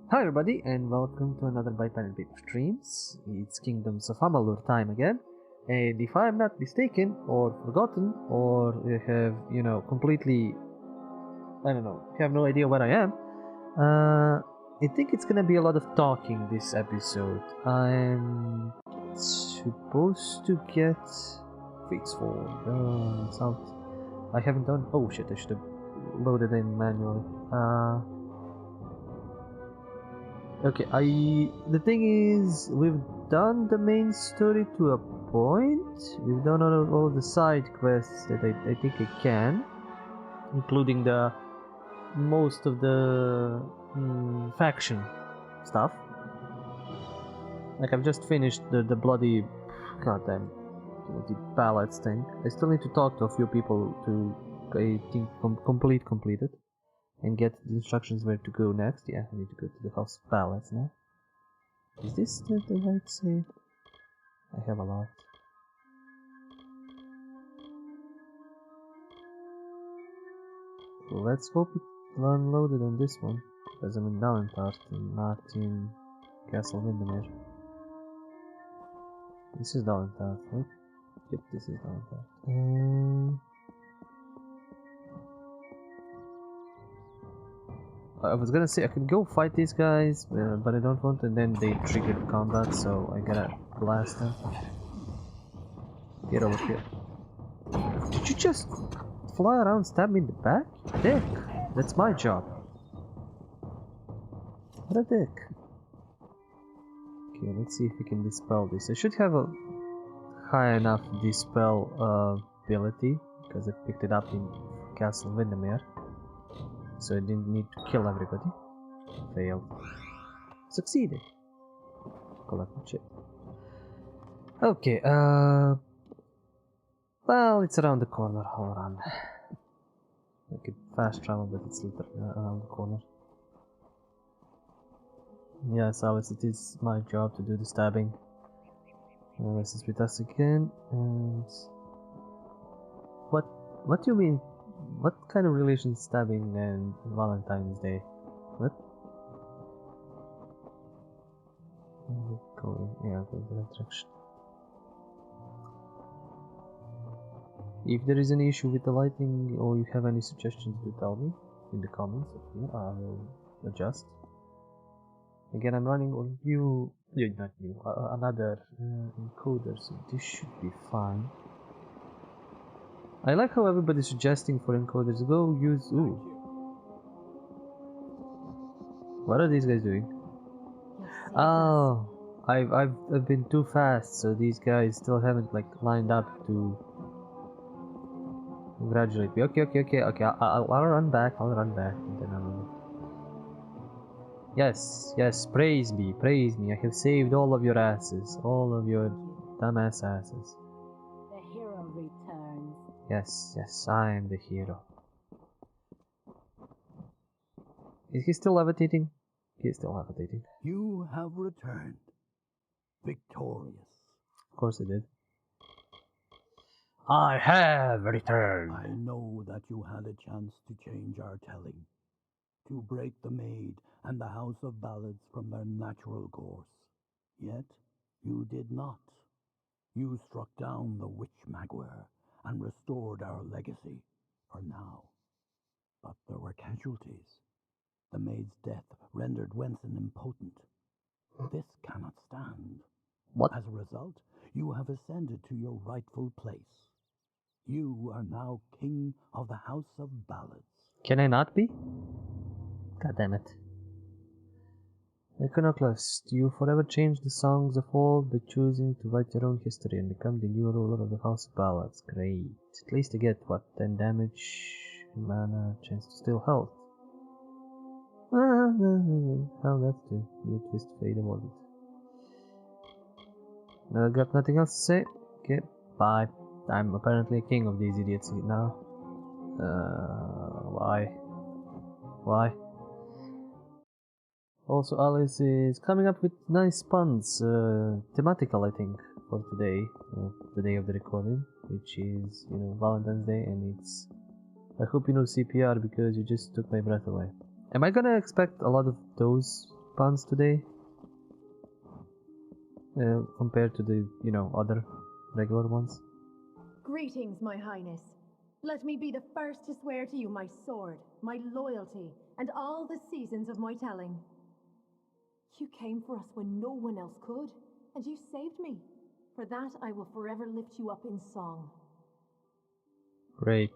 Hi everybody and welcome to another By Pen and Paper streams. It's Kingdoms of Amalur time again. And if I'm not mistaken or forgotten or you have, completely, I don't know, have no idea where I am, I think it's gonna be a lot of talking this episode. I'm supposed to get Fates Forward. It's out. I haven't done. Oh shit, I should have loaded in manually. Okay, the thing is, we've done the main story to a point. We've done all of the side quests that I think I can, including the most of the faction stuff. Like I've just finished the bloody goddamn bloody pallets thing. I still need to talk to a few people to I think complete it. And get the instructions where to go next. Yeah, I need to go to the House of Palace now. Is this the right save? I have a lot. Well, let's hope it unloaded on this one. Because I'm in Downtart and not in Castle Windermere. This is Downtart, right? Yep, this is Downtart. I was gonna say I could go fight these guys, but I don't want, and then they triggered combat, so I gotta blast them. Get over here. Did you just fly around and stab me in the back? Dick! That's my job. What a dick. Okay, let's see if we can dispel this. I should have a high enough dispel ability, because I picked it up in Castle Windermere. So I didn't need to kill everybody. Failed. Succeeded. Collect my shit. Okay, well, it's around the corner. Hold on. I could fast travel, but it's literally around the corner. Yes, Alice, it is my job to do the stabbing. Alice is with us again, and... What do you mean? What kind of relation is stabbing and Valentine's Day? What? Yeah, go in that direction. If there is any issue with the lighting or you have any suggestions, do tell me in the comments. Okay, I will adjust. Again, I'm running on another encoder, so this should be fine. I like how everybody's suggesting for encoders. Go use. Ooh. What are these guys doing? Oh, I've been too fast, so these guys still haven't like lined up to congratulate me. Okay. I'll run back. And then I'll. Yes. Praise me. I have saved all of your asses, all of your dumbass asses. The hero returns. Yes, I am the hero. Is he still levitating? He is still levitating. You have returned, victorious. Of course I did. I have returned. I know that you had a chance to change our telling, to break the maid and the House of Ballads from their natural course. Yet, you did not. You struck down the witch Magware and restored our legacy, for now. But there were casualties. The maid's death rendered Wenson impotent. This cannot stand. What? As a result, you have ascended to your rightful place. You are now king of the House of Ballads. Can I not be? God damn it. Iconoclast, you forever change the songs of old by choosing to write your own history and become the new ruler of the House of Ballads. Great. At least I get, what, 10 damage, mana, chance to steal health. How that's to you twist fade awarded. I got nothing else to say. Okay, bye. I'm apparently king of these idiots now. Why? Also, Alice is coming up with nice puns, thematical I think, for today, the day of the recording, which is, Valentine's Day, and it's, I hope you know CPR because you just took my breath away. Am I gonna expect a lot of those puns today. Compared to the, other regular ones. Greetings, my highness. Let me be the first to swear to you my sword, my loyalty, and all the seasons of my telling. You came for us when no one else could, and you saved me. For that, I will forever lift you up in song. Great.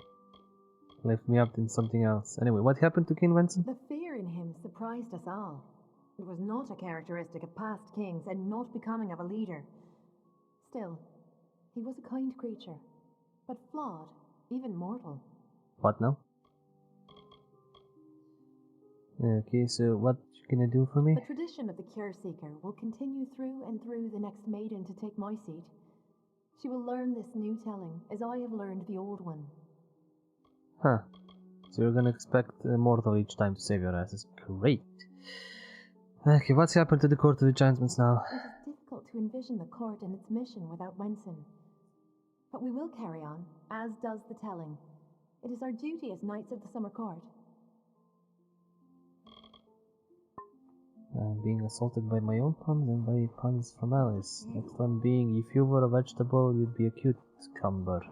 Lift me up in something else. Anyway, what happened to King Vincent? The fear in him surprised us all. It was not a characteristic of past kings and not becoming of a leader. Still, he was a kind creature, but flawed, even mortal. What now? Okay, so what you gonna do for me? The tradition of the Cure Seeker will continue through and through the next maiden to take my seat. She will learn this new telling, as I have learned the old one. Huh. So you're gonna expect a mortal each time to save your asses. Great. Okay, what's happened to the Court of Enchantments now? It is difficult to envision the court and its mission without Wenson. But we will carry on, as does the telling. It is our duty as Knights of the Summer Court. I'm being assaulted by my own puns and by puns from Alice. Next one being, if you were a vegetable, you'd be a cucumber.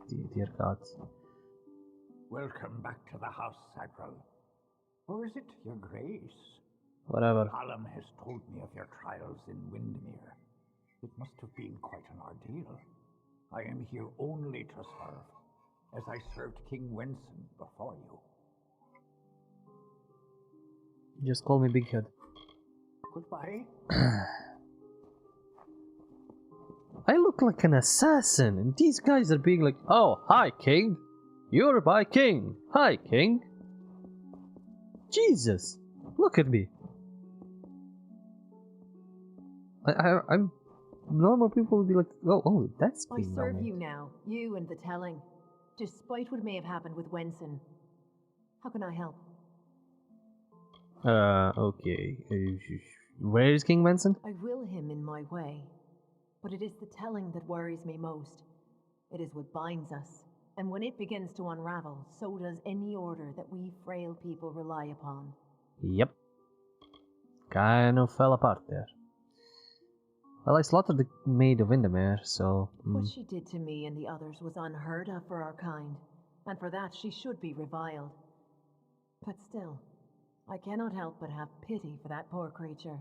Dear God. Welcome back to the house, Sagrel. Or is it your grace? Whatever. Callum has told me of your trials in Windermere. It must have been quite an ordeal. I am here only to serve, as I served King Wenson before you. Just call me Big Head. Goodbye. I look like an assassin, and these guys are being like, oh, hi, King. You're my king. Hi, King. Jesus. Look at me. I'm... Normal people would be like, oh, that's I King serve Dominic. you now, you and the telling, despite what may have happened with Wenson. How can I help? Okay. Where is King Vincent? I will him in my way, but it is the telling that worries me most. It is what binds us, and when it begins to unravel, so does any order that we frail people rely upon. Yep. Kind of fell apart there. Well, I slaughtered the maid of Windermere, so... What she did to me and the others was unheard of for our kind, and for that she should be reviled. But still, I cannot help but have pity for that poor creature.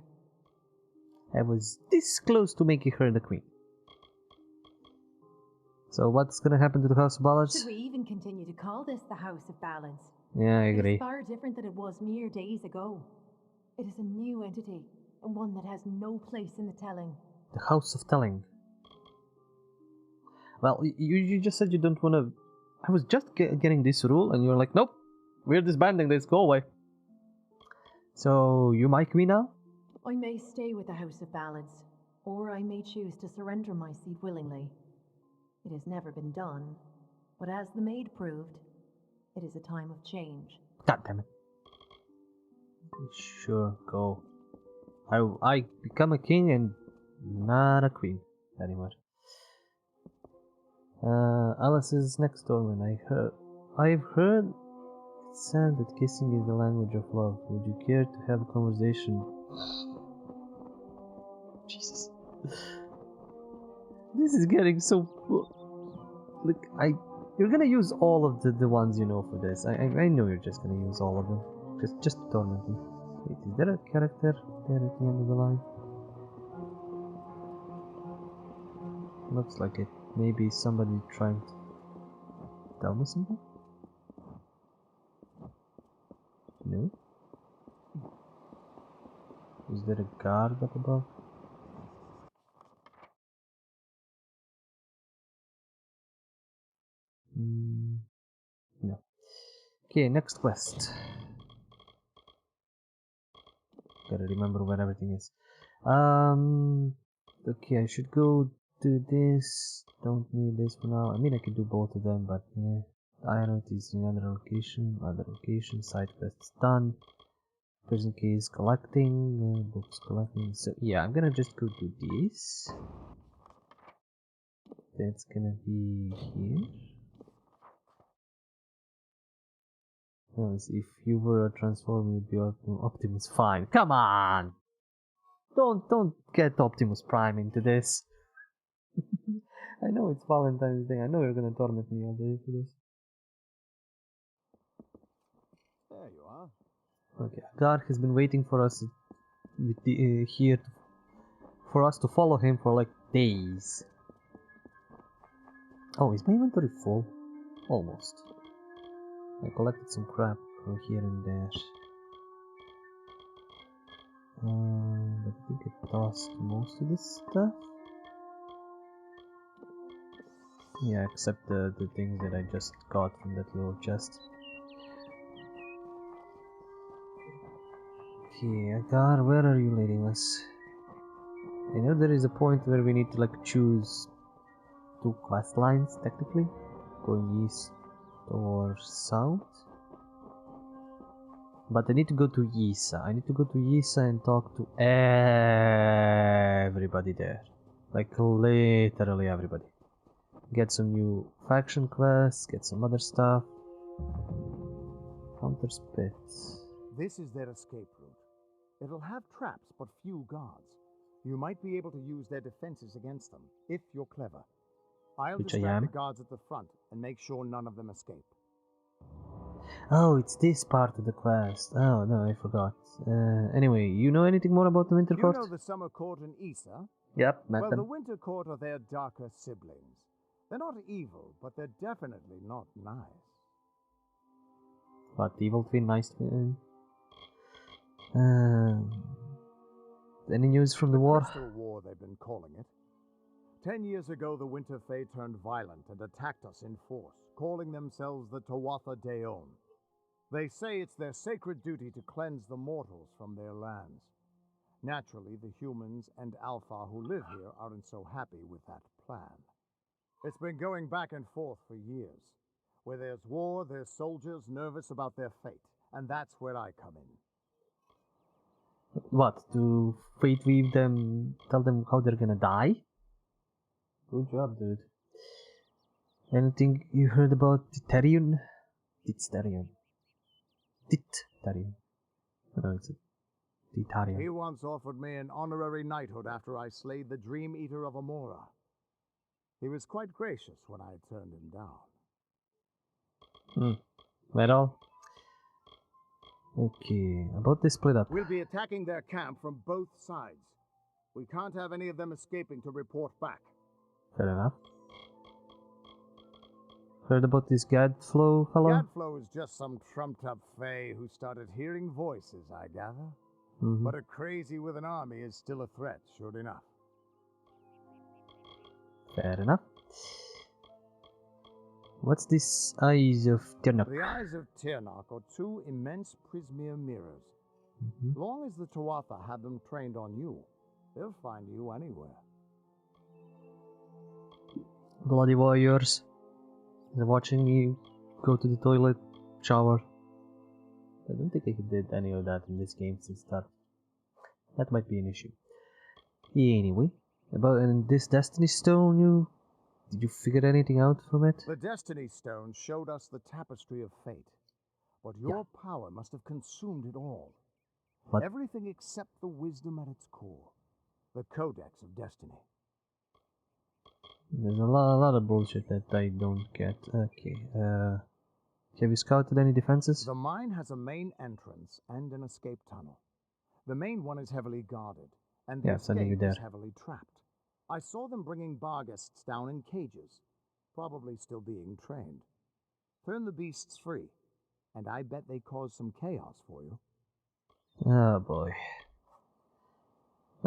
I was this close to making her the queen. So what's gonna happen to the House of Ballads? Should we even continue to call this the House of Balance? Yeah, I It agree. is far different than it was mere days ago. It is a new entity, and one that has no place in the telling. The House of Telling. Well, you just said you don't want to... I was just getting this rule, and you're like, nope, we're disbanding this, go away. So, you mic me now? I may stay with the House of Balance, or I may choose to surrender my seat willingly. It has never been done, but as the maid proved, it is a time of change. God damn it. Sure, go. I become a king and not a queen anymore. Alice's next door, and I've heard it said that kissing is the language of love. Would you care to have a conversation? Jesus. This is getting so... Look, you're gonna use all of the ones you know for this. I know you're just gonna use all of them. Just to torment me. Wait, is there a character there at the end of the line? Looks like it. Maybe somebody trying to tell me something? No? Is there a guard up above? No. Okay, next quest. Gotta remember where everything is. Okay, I should go do this. Don't need this for now. I mean, I could do both of them, but yeah. Iron is in other location, side quests done. Prison keys collecting, books collecting. So yeah, I'm gonna just go do this. That's gonna be here. Yes, if you were a transformer, you'd be Optimus. Fine. Come on! Don't get Optimus Prime into this. I know it's Valentine's Day. I know you're gonna torment me all day for this. There you are. Okay, God has been waiting for us with the, here for us to follow him for like days. Oh, is my inventory full? Almost. I collected some crap from here and there. But I think I tossed most of this stuff. Yeah, except the things that I just got from that little chest. Okay, God, where are you leading us? I know there is a point where we need to like choose two quest lines technically, going east or south. But I need to go to Yisa. I need to go to Yisa and talk to everybody there. Like literally everybody. Get some new faction quests, get some other stuff. Hunter's Pit. This is their escape route. It'll have traps, but few guards. You might be able to use their defenses against them, if you're clever. I'll Which I distract am. the guards at the front and make sure none of them escape. Oh, it's this part of the quest. Oh, no, I forgot. Anyway, you know anything more about the Winter You Court? know the Summer Court in Issa? Yep, met Well, them. the Winter Court are their darker siblings. They're not evil, but they're definitely not nice. But evil twin, nice twin. Any news from the war? Crystal War, they've been calling it. 10 years ago, the Winter Fae turned violent and attacked us in force, calling themselves the Tawatha Daon. They say it's their sacred duty to cleanse the mortals from their lands. Naturally, the humans and Alpha who live here aren't so happy with that plan. It's been going back and forth for years. Where there's war, there's soldiers nervous about their fate, and that's where I come in. What? To fate weave them, tell them how they're gonna die? Good job, dude. Anything you heard about Titarion? Titarion. Titarion. No, it's a Titarion. He once offered me an honorary knighthood after I slayed the Dream Eater of Amora. He was quite gracious when I turned him down. Well, okay, about this split up. We'll be attacking their camp from both sides. We can't have any of them escaping to report back. Fair enough. Heard about this Gadflow fellow? Gadflow is just some trumped-up fae who started hearing voices, I gather. But a crazy with an army is still a threat, sure enough. Fair enough. What's this Eyes of Ternok? The Eyes of Tirnock are two immense prismere mirrors. Long as the Tuatha have them trained on you, they'll find you anywhere. Bloody warriors. They're watching me go to the toilet, shower. I don't think I did any of that in this game since start. That might be an issue. Anyway, about this Destiny Stone, did you figure anything out from it? The Destiny Stone showed us the tapestry of fate, but your power must have consumed it all. What? Everything except the wisdom at its core, the Codex of Destiny. There's a lot of bullshit that I don't get. Okay, have you scouted any defenses? The mine has a main entrance and an escape tunnel. The main one is heavily guarded, and the sending you escape there. is heavily trapped. I saw them bringing barghests down in cages, probably still being trained. Turn the beasts free, and I bet they cause some chaos for you. Oh boy.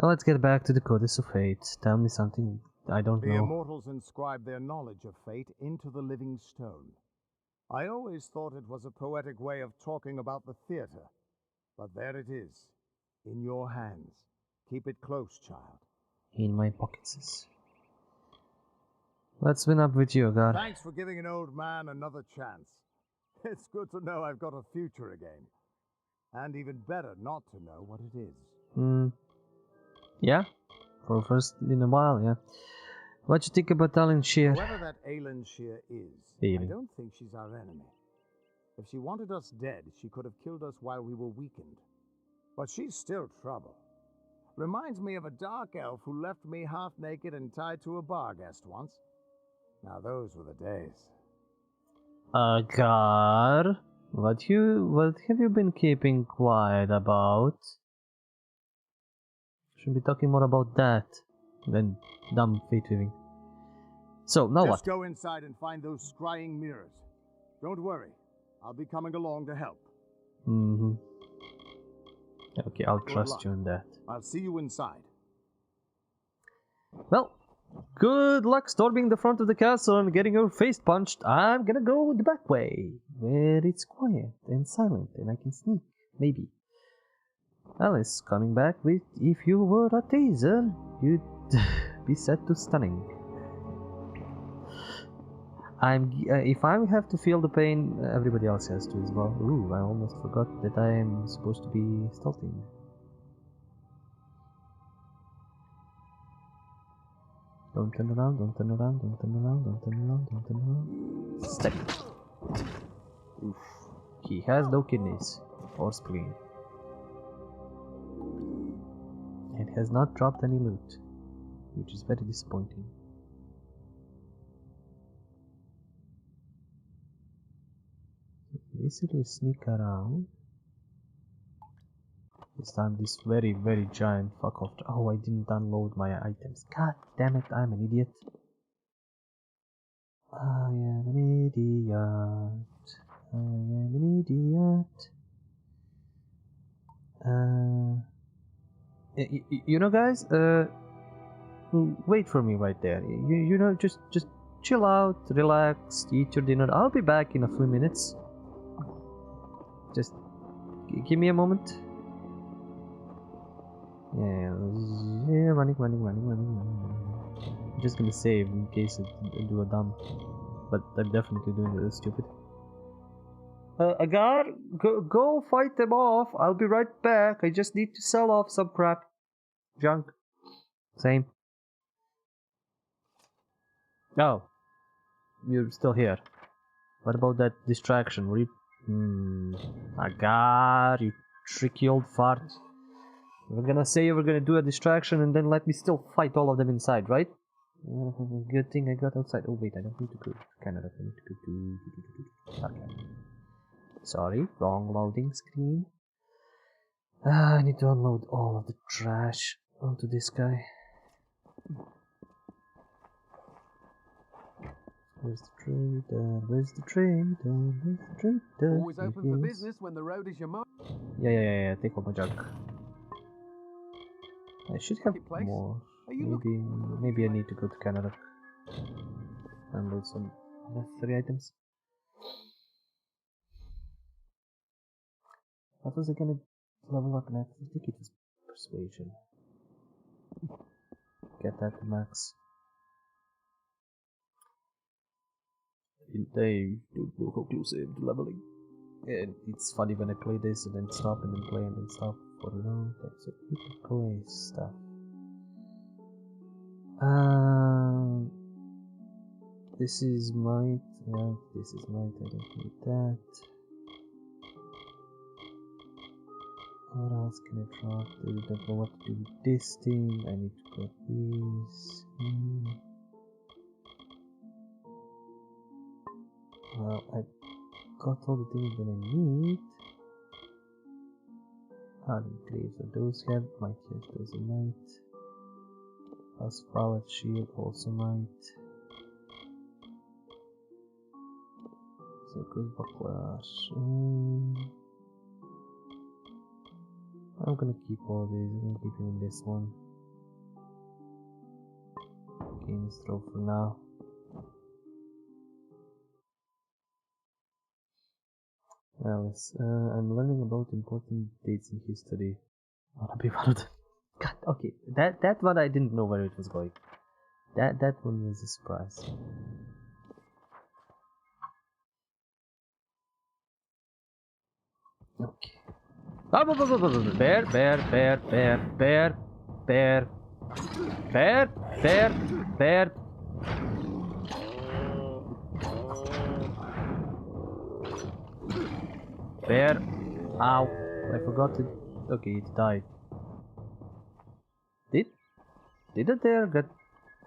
Now let's get back to the Codex of Fate. Tell me something I don't The know. immortals inscribe their knowledge of fate into the living stone. I always thought it was a poetic way of talking about the theater, but there it is, in your hands. Keep it close, child. In my pockets. What's been up with you, God? Thanks for giving an old man another chance. It's good to know I've got a future again. And even better not to know what it is. Yeah? For first in a while, yeah. What you think about Alan Shear? Whoever that Alan Shear is, I don't think she's our enemy. If she wanted us dead, she could have killed us while we were weakened. But she's still trouble. Reminds me of a dark elf who left me half naked and tied to a bar guest once. Now those were the days. Gar, what have you been keeping quiet about? Should be talking more about that than dumb fate weaving. So now Just what? go inside and find those scrying mirrors. Don't worry, I'll be coming along to help. Mm-hmm. Okay, I'll Good trust luck. you in that. I'll see you inside. Well, good luck storming the front of the castle and getting your face punched. I'm gonna go the back way, where it's quiet and silent and I can sneak, maybe. Alice coming back with, if you were a taser, you'd be set to stunning. If I have to feel the pain, everybody else has to as well. Ooh, I almost forgot that I am supposed to be stealthing. Don't turn around, don't turn around, don't turn around, don't turn around, don't turn around. Step. Oof. He has no kidneys or spleen. And has not dropped any loot, which is very disappointing. Basically sneak around. This time this very giant fuck off. Oh, I didn't download my items. God damn it, I'm an idiot. I am an idiot. I am an idiot. You know, guys, wait for me right there. You know, just chill out, relax, eat your dinner. I'll be back in a few minutes. Just give me a moment. Yeah, running. I'm just gonna save in case I do a dump, but I'm definitely doing it stupid. Agar, go fight them off. I'll be right back. I just need to sell off some crap. Junk. Same. Oh. You're still here. What about that distraction? Were you... Agar, you tricky old fart. We're gonna say you were gonna do a distraction and then let me still fight all of them inside, right? Good thing I got outside. Oh wait, I don't need to go. Canada, I need to go to... Okay. Sorry, wrong loading screen. I need to unload all of the trash onto this guy. Where's the trader? Where's the trader? Where's the trader? Always open for business when the road is your mark. Yeah. Take all my junk. I should have Marketplace? more. Are you Maybe I need to go to Canada. Unload some necessary items. What was I gonna level up next? I think it was persuasion. Get that to max. They don't know how close I am to leveling. And it's funny when I play this and then stop and then play and then stop for a long time. So we can play stuff. This is might, right? This is might. I don't need that. What else can I drop? I don't know what to do with this thing. I need to get these. Well, I've got all the things that I need. Hardened Graves, so those have might, yes, those are might. Plus Pallet Shield also might. Circus Buckler. I'm gonna keep all these. I'm gonna keep even this one. Games throw for now. Alice, I'm learning about important dates in history. Wanna be one of them? God, okay, that one I didn't know where it was going. That one was a surprise. Okay. Bear. Bear! Ow! I forgot to... Okay, it died. Did a bear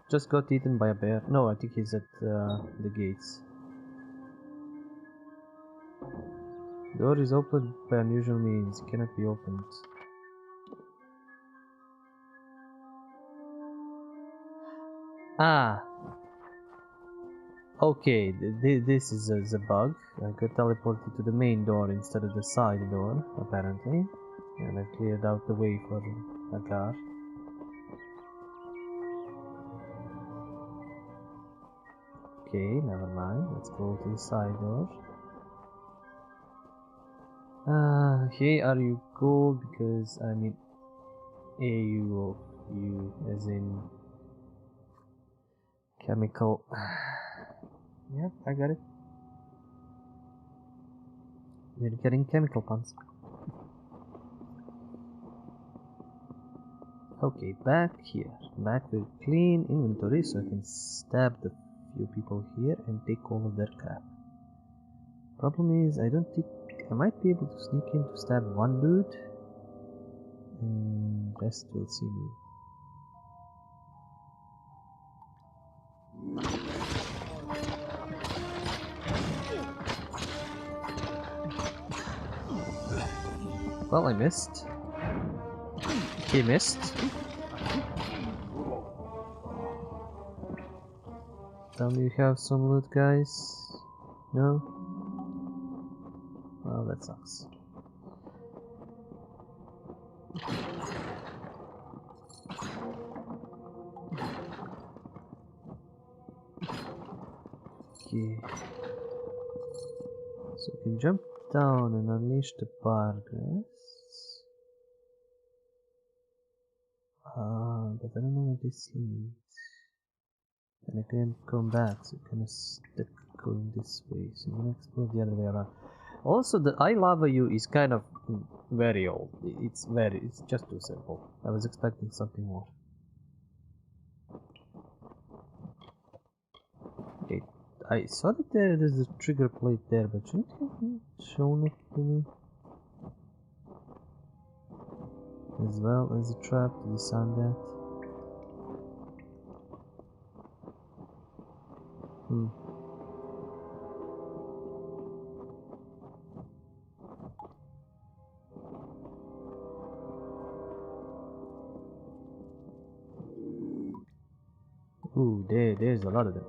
just got eaten by a bear? No, I think he's at the gates. Door is opened by unusual means. It cannot be opened. Ah! Okay, this is a bug. I got teleported to the main door instead of the side door, apparently. And I've cleared out the way for a car. Okay, never mind. Let's go to the side door. Hey, are you cool? Because I mean, you as in chemical. Yep, I got it. We're getting chemical puns. Okay, back here. Back with clean inventory so I can stab the few people here and take all of their crap. Problem is, I don't think I might be able to sneak in to stab one dude, and rest will see me. Well, I missed. He missed. Tell me you have some loot, guys. No? Well, that sucks. Okay. So we can jump down and unleash the progress. But I don't know where this leads. And I can't come back, so I'm kind of stuck going this way. So I'm gonna explore the other way around. Also, the I lava you is kind of very old. It's just too simple. I was expecting something more. Okay, I saw that there's a trigger plate there, but shouldn't you have shown it to me? As well as a trap to disarm that. Ooh, there's a lot of them.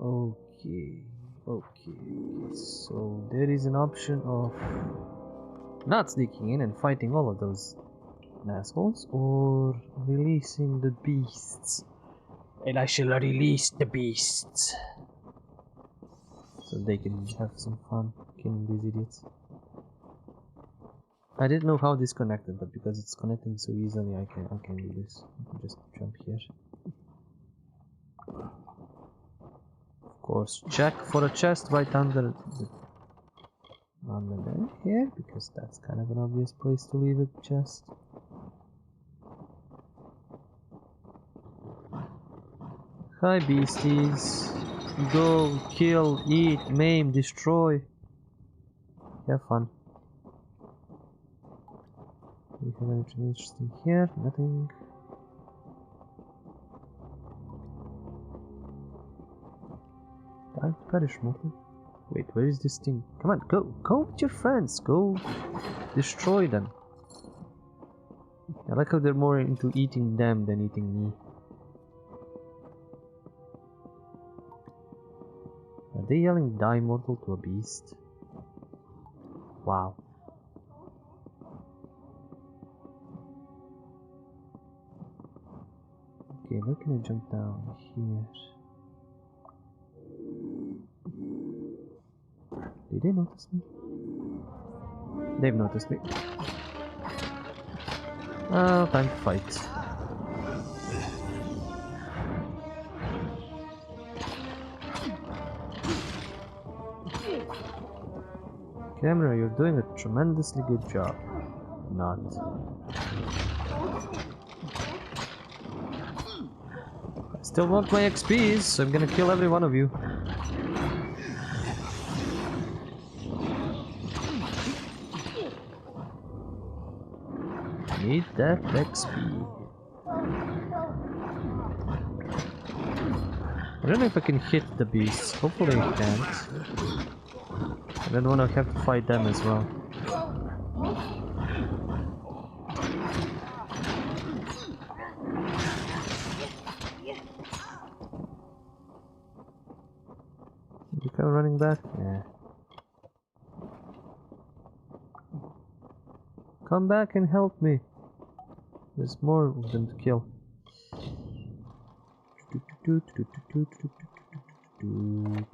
Okay, so there is an option of not sneaking in and fighting all of those assholes, or releasing the beasts. And I shall release the beasts, so they can have some fun killing these idiots. I didn't know how this connected, but because it's connecting so easily, I can do this. I can just jump here. Of course, check for a chest right under there here, because that's kind of an obvious place to leave a chest. Hi beasties, go, kill, eat, maim, destroy. Have fun. We have anything interesting here? Nothing. Time to perish, mortal. Wait, where is this thing? Come on, go with your friends, go destroy them. I like how they're more into eating them than eating me. Are they yelling die mortal to a beast? Wow. Okay, where can I jump down? Here. Did they notice me? They've noticed me. Oh, time to fight. Camera, you're doing a tremendously good job. Not. I still want my XPs, so I'm gonna kill every one of you. Need that XP. I don't know if I can hit the beasts. Hopefully I can't. I don't want to have to fight them as well. You go running back? Yeah. Come back and help me. There's more of them to kill.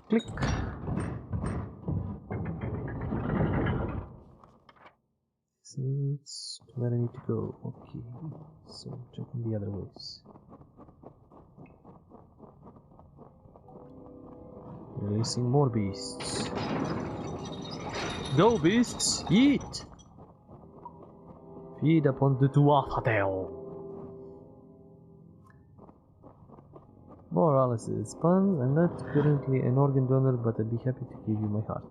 Click. It's where I need to go. Okay. So checking the other ways. Releasing more beasts. Go beasts! Eat! Feed upon the Tuatha tail. More Alice's puns. I'm not currently an organ donor, but I'd be happy to give you my heart.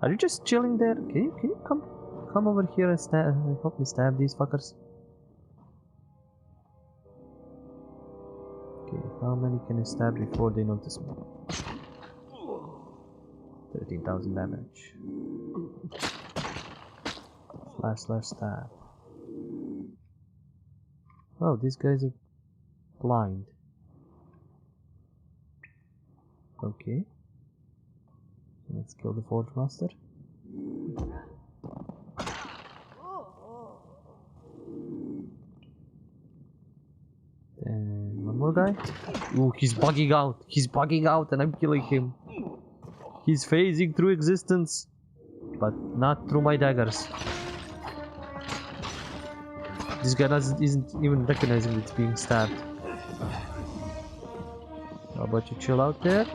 Are you just chilling there? Can you come over here and help me stab these fuckers? Okay, how many can I stab before they notice me? 13,000 damage. Slash stab. Oh, these guys are blind. Okay. Let's kill the Forge Master. And one more guy. Ooh, he's bugging out. He's bugging out and I'm killing him. He's phasing through existence. But not through my daggers. This guy isn't even recognizing it's being stabbed. How about you chill out there?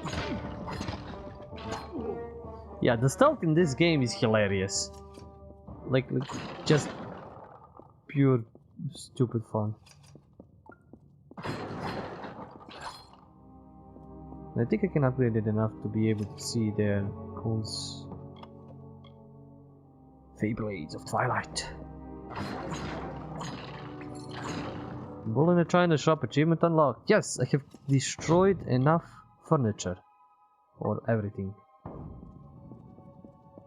Yeah, the stealth in this game is hilarious. Like just pure stupid fun. I think I can upgrade it enough to be able to see their calls. Feyblades of Twilight. Bull in a China shop achievement unlocked. Yes, I have destroyed enough furniture for everything.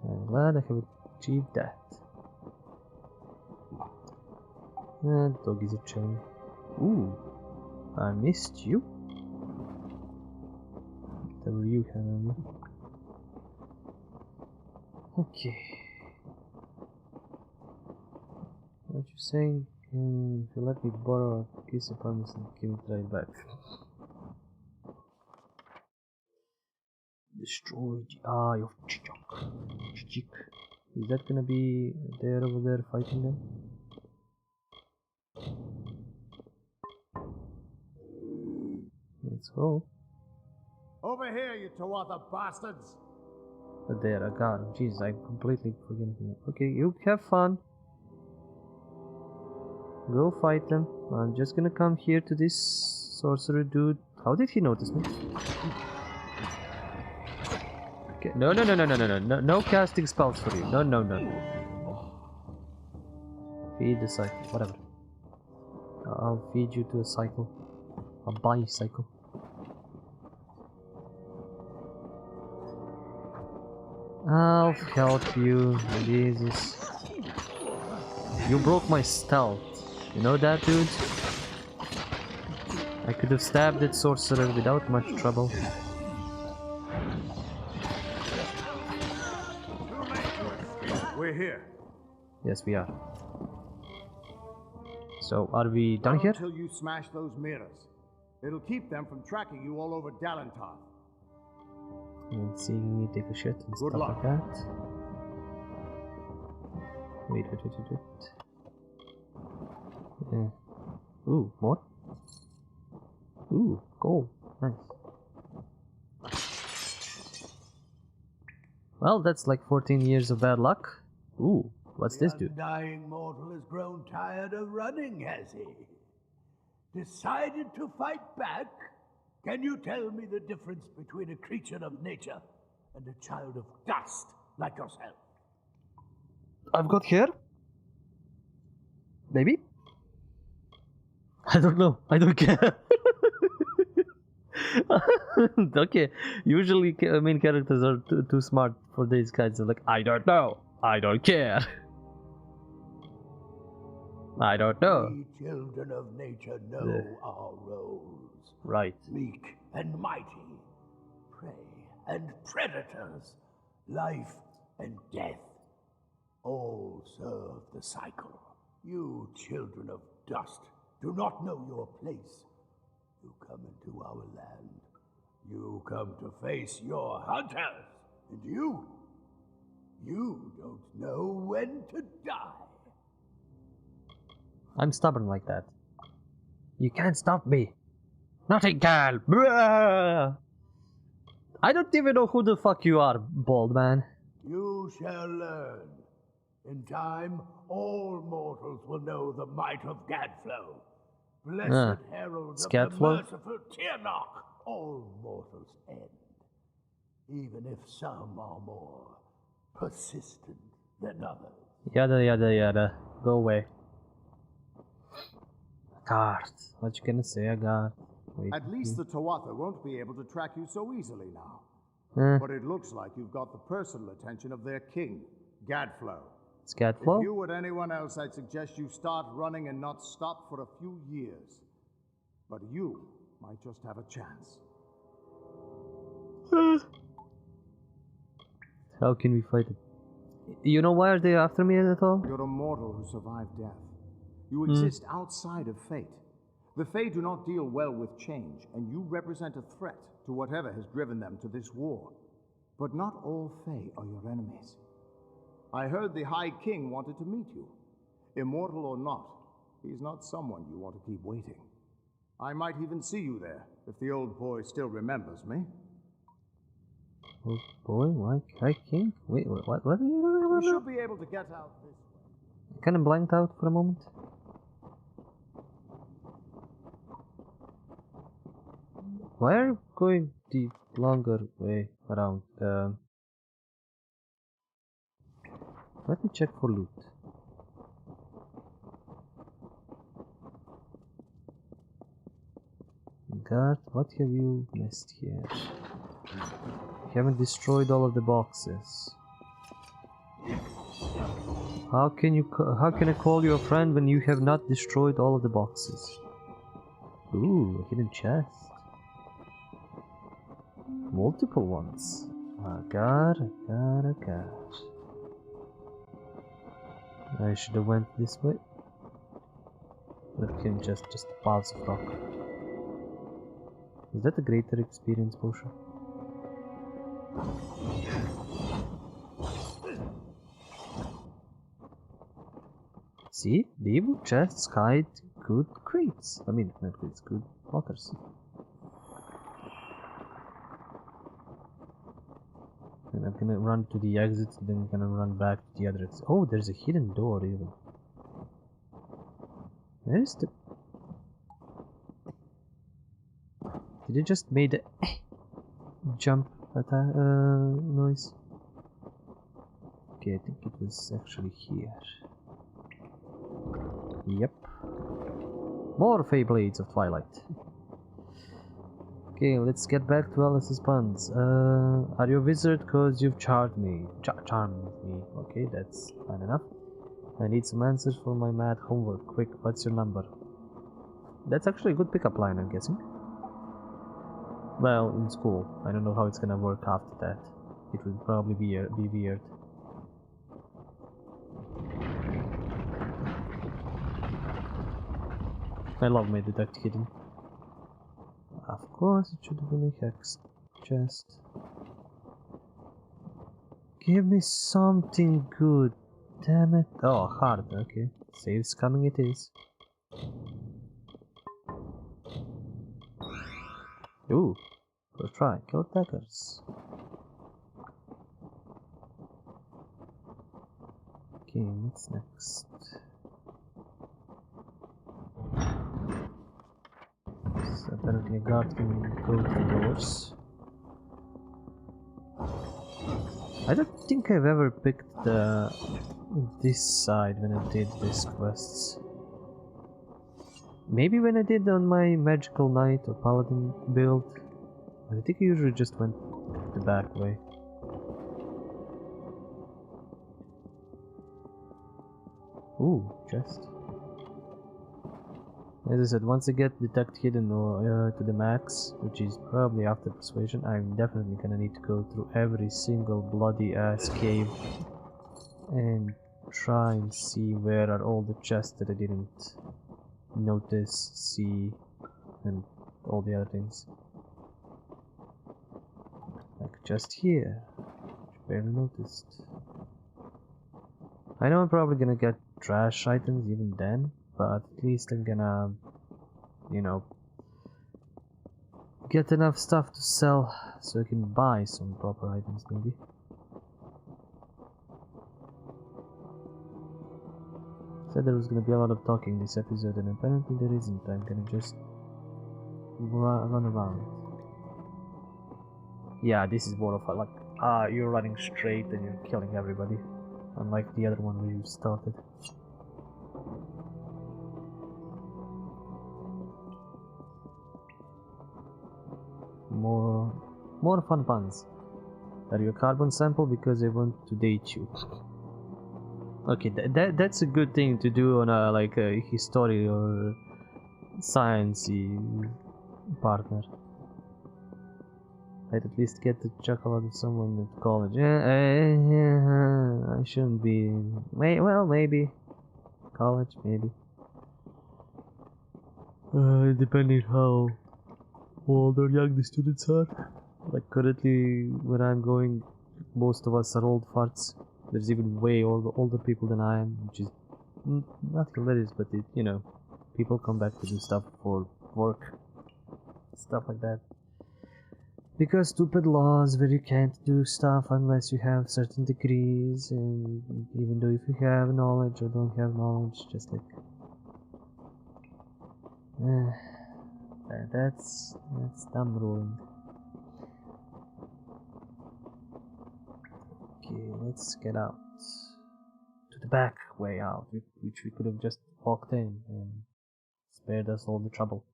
I'm glad I have achieved that. And doggies are chilling. Ooh, I missed you. Whatever you have on me. Okay. What you saying? If you let me borrow a piece of promise and give it right back. Destroy the eye of Chichik. Is that gonna be there over there fighting them? Let's go. Over here, you Tuatha bastards! But there, I got him. Jesus, I'm completely forgetting him. Okay, you have fun. Go fight them. I'm just gonna come here to this sorcerer dude. How did he notice me? Okay, no casting spells for you. No. Feed the cycle, whatever. I'll feed you to a cycle. A bicycle. I'll help you, Jesus. You broke my stealth. You know that, dude? I could have stabbed that sorcerer without much trouble. We're here. Yes, we are. So, are we done here? Until you smash those mirrors. It'll keep them from tracking you all over Dalentar. And seeing me take a shit and Good stuff luck. like that. Wait. Yeah. Ooh, more? Ooh, gold. Nice. Well, that's like 14 years of bad luck. Ooh, what's this dude? The undying mortal has grown tired of running, has he? Decided to fight back? Can you tell me the difference between a creature of nature and a child of dust like yourself? I've got hair? Maybe? I don't know. I don't care. Okay, usually main characters are too smart for these kinds of like, I don't know. I don't care. I don't know. We children of nature know our roles. Right. Meek and mighty, prey and predators, life and death, all serve the cycle. You children of dust do not know your place. You come into our land. You come to face your hunters. And you don't know when to die. I'm stubborn like that. You can't stop me. Nothing can. Bruh. I don't even know who the fuck you are, bald man. You shall learn. In time, all mortals will know the might of Gadflow. Blessed herald of the Gadflow? merciful Tirnoch, all mortals end. Even if some are more persistent than others. Yada yada yada. Go away. God, what you gonna say, God? Wait. At least the Tuatha won't be able to track you so easily now. But it looks like you've got the personal attention of their king, Gadflow. It's Gadflow? If you were anyone else, I'd suggest you start running and not stop for a few years. But you might just have a chance. How can we fight it? You know why are they after me at all? You're a mortal who survived death. You exist outside of fate. The Fae do not deal well with change, and you represent a threat to whatever has driven them to this war. But not all Fae are your enemies. I heard the High King wanted to meet you. Immortal or not, he's not someone you want to keep waiting. I might even see you there, if the old boy still remembers me. Oh boy, why High King? Wait, what? We should be able to get out this way. Kind of blanked out for a moment. Why are you going the longer way around? Let me check for loot. God, what have you missed here? You haven't destroyed all of the boxes. How can I call you a friend when you have not destroyed all of the boxes? Ooh, a hidden chest. Multiple ones. Oh god. I should have went this way. Okay, just piles of rock. Is that a greater experience potion? See? The evil chests hide good crates. I mean, not crates, good lockers. And I'm gonna run to the exit, then I'm gonna run back to the other exit. Oh, there's a hidden door even. Where is the... Did it just made a jump noise? Okay, I think it was actually here. Yep. More Fey Blades of Twilight. Okay, let's get back to Alice's puns. Are you a wizard cause you've charmed me? Charmed me. Okay, that's fine enough. I need some answers for my mad homework. Quick, what's your number? That's actually a good pickup line, I'm guessing. Well, in school. I don't know how it's gonna work after that. It would probably be weird. I love my detect hidden. Of course, it should have been a hex chest. Give me something good. Damn it. Oh, hard. Okay. Saves coming it is. Ooh. First try. Kill attackers. Okay, what's next? So apparently a guard can go to the doors. I don't think I've ever picked this side when I did these quests. Maybe when I did on my magical knight or paladin build, I think I usually just went the back way. Ooh, chest. As I said, once I get detect hidden to the max, which is probably after persuasion, I'm definitely gonna need to go through every single bloody ass cave and try and see where are all the chests that I didn't notice, see, and all the other things. Like just here, which barely noticed. I know I'm probably gonna get trash items even then, but at least I'm gonna, you know, get enough stuff to sell so I can buy some proper items maybe. Said there was gonna be a lot of talking this episode, and apparently there isn't. I'm gonna just run around. Yeah, this is more of a like, you're running straight and you're killing everybody, unlike the other one where you started. More fun puns. Are you a carbon sample because I want to date you? Okay, that's a good thing to do on a like a history or sciencey partner. I'd at least get to chuckle out of someone at college. I shouldn't be. Well, maybe college, maybe. Depending how old or young the students are. Like currently, where I'm going, most of us are old farts. There's even way older people than I am, which is not hilarious, but it, you know, people come back to do stuff for work, stuff like that. Because stupid laws where you can't do stuff unless you have certain degrees, and even though if you have knowledge or don't have knowledge, just like that's dumb ruling. Okay, let's get out to the back way out, which we could have just walked in and spared us all the trouble.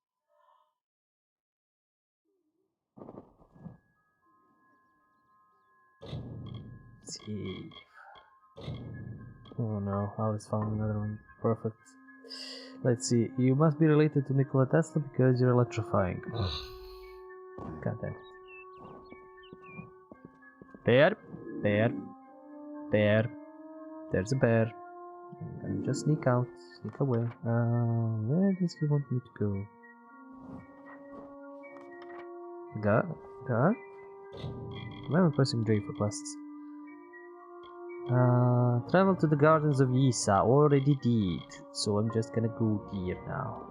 Save. Oh no, I always found another one. Perfect. Let's see. You must be related to Nikola Tesla because you're electrifying. Got that. Bear. There's a bear. I'm just sneak out, sneak away. Where does he want me to go? God? Why am I pressing J for quests? Travel to the gardens of Yisa. Already did, so I'm just gonna go here now.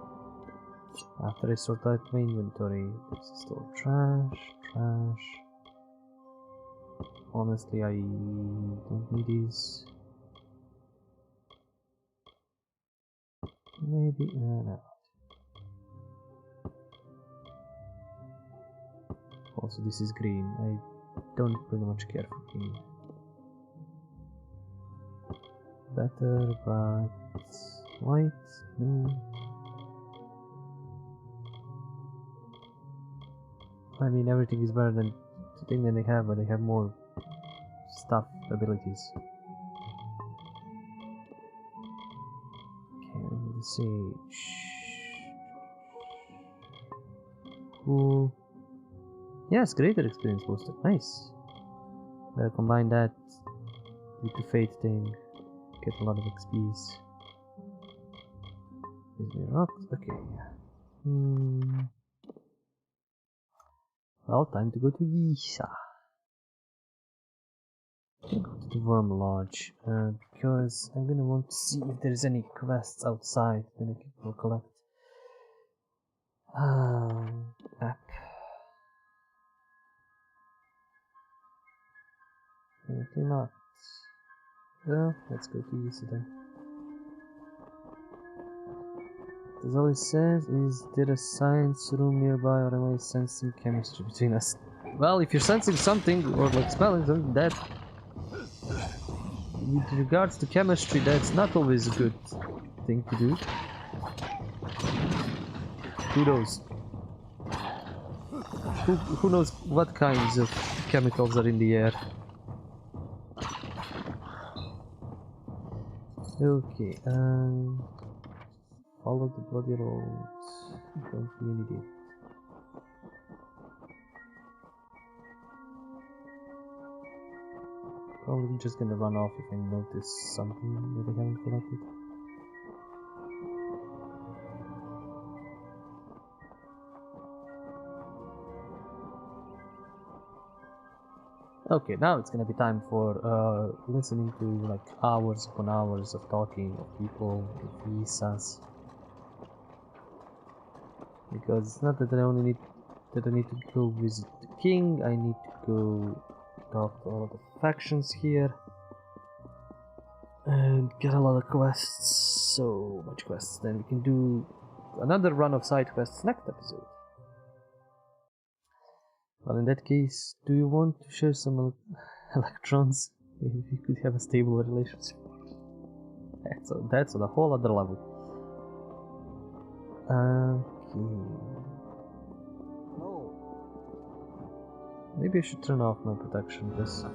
After I sort out my inventory, there's a store. Trash. Honestly, I don't need these. Maybe, no. Also, this is green. I don't really much care for green. Better, but white? No. I mean, everything is better than the thing that they have, but they have more stuff, abilities. Okay, the sage. Cool. Yes, greater experience booster. Nice. Better combine that with the fate thing. Get a lot of XPs. Is there rocks? Okay. Well, time to go to Yisa. Go to the Worm Lodge, because I'm gonna want to see if there's any quests outside that I can go collect. Map. Apparently not. Well, let's go to Yisa then. Because all it says is, there a science room nearby, or am I sensing chemistry between us? Well, if you're sensing something, or like smelling something, that, with regards to chemistry, that's not always a good thing to do. who knows? Who knows what kinds of chemicals are in the air? Okay, follow the bloody road. Don't be an idiot. Probably just gonna run off if I notice something that I haven't collected. Okay, now it's gonna be time for listening to like hours upon hours of talking of people with visas. Because it's not that I need to go visit the king, I need to go talk to all the factions here and get a lot of quests, so much quests. Then we can do another run of side quests next episode. Well, in that case, do you want to share some electrons? If you could have a stable relationship. That's on a whole other level. Okay. Maybe I should turn off my protection, just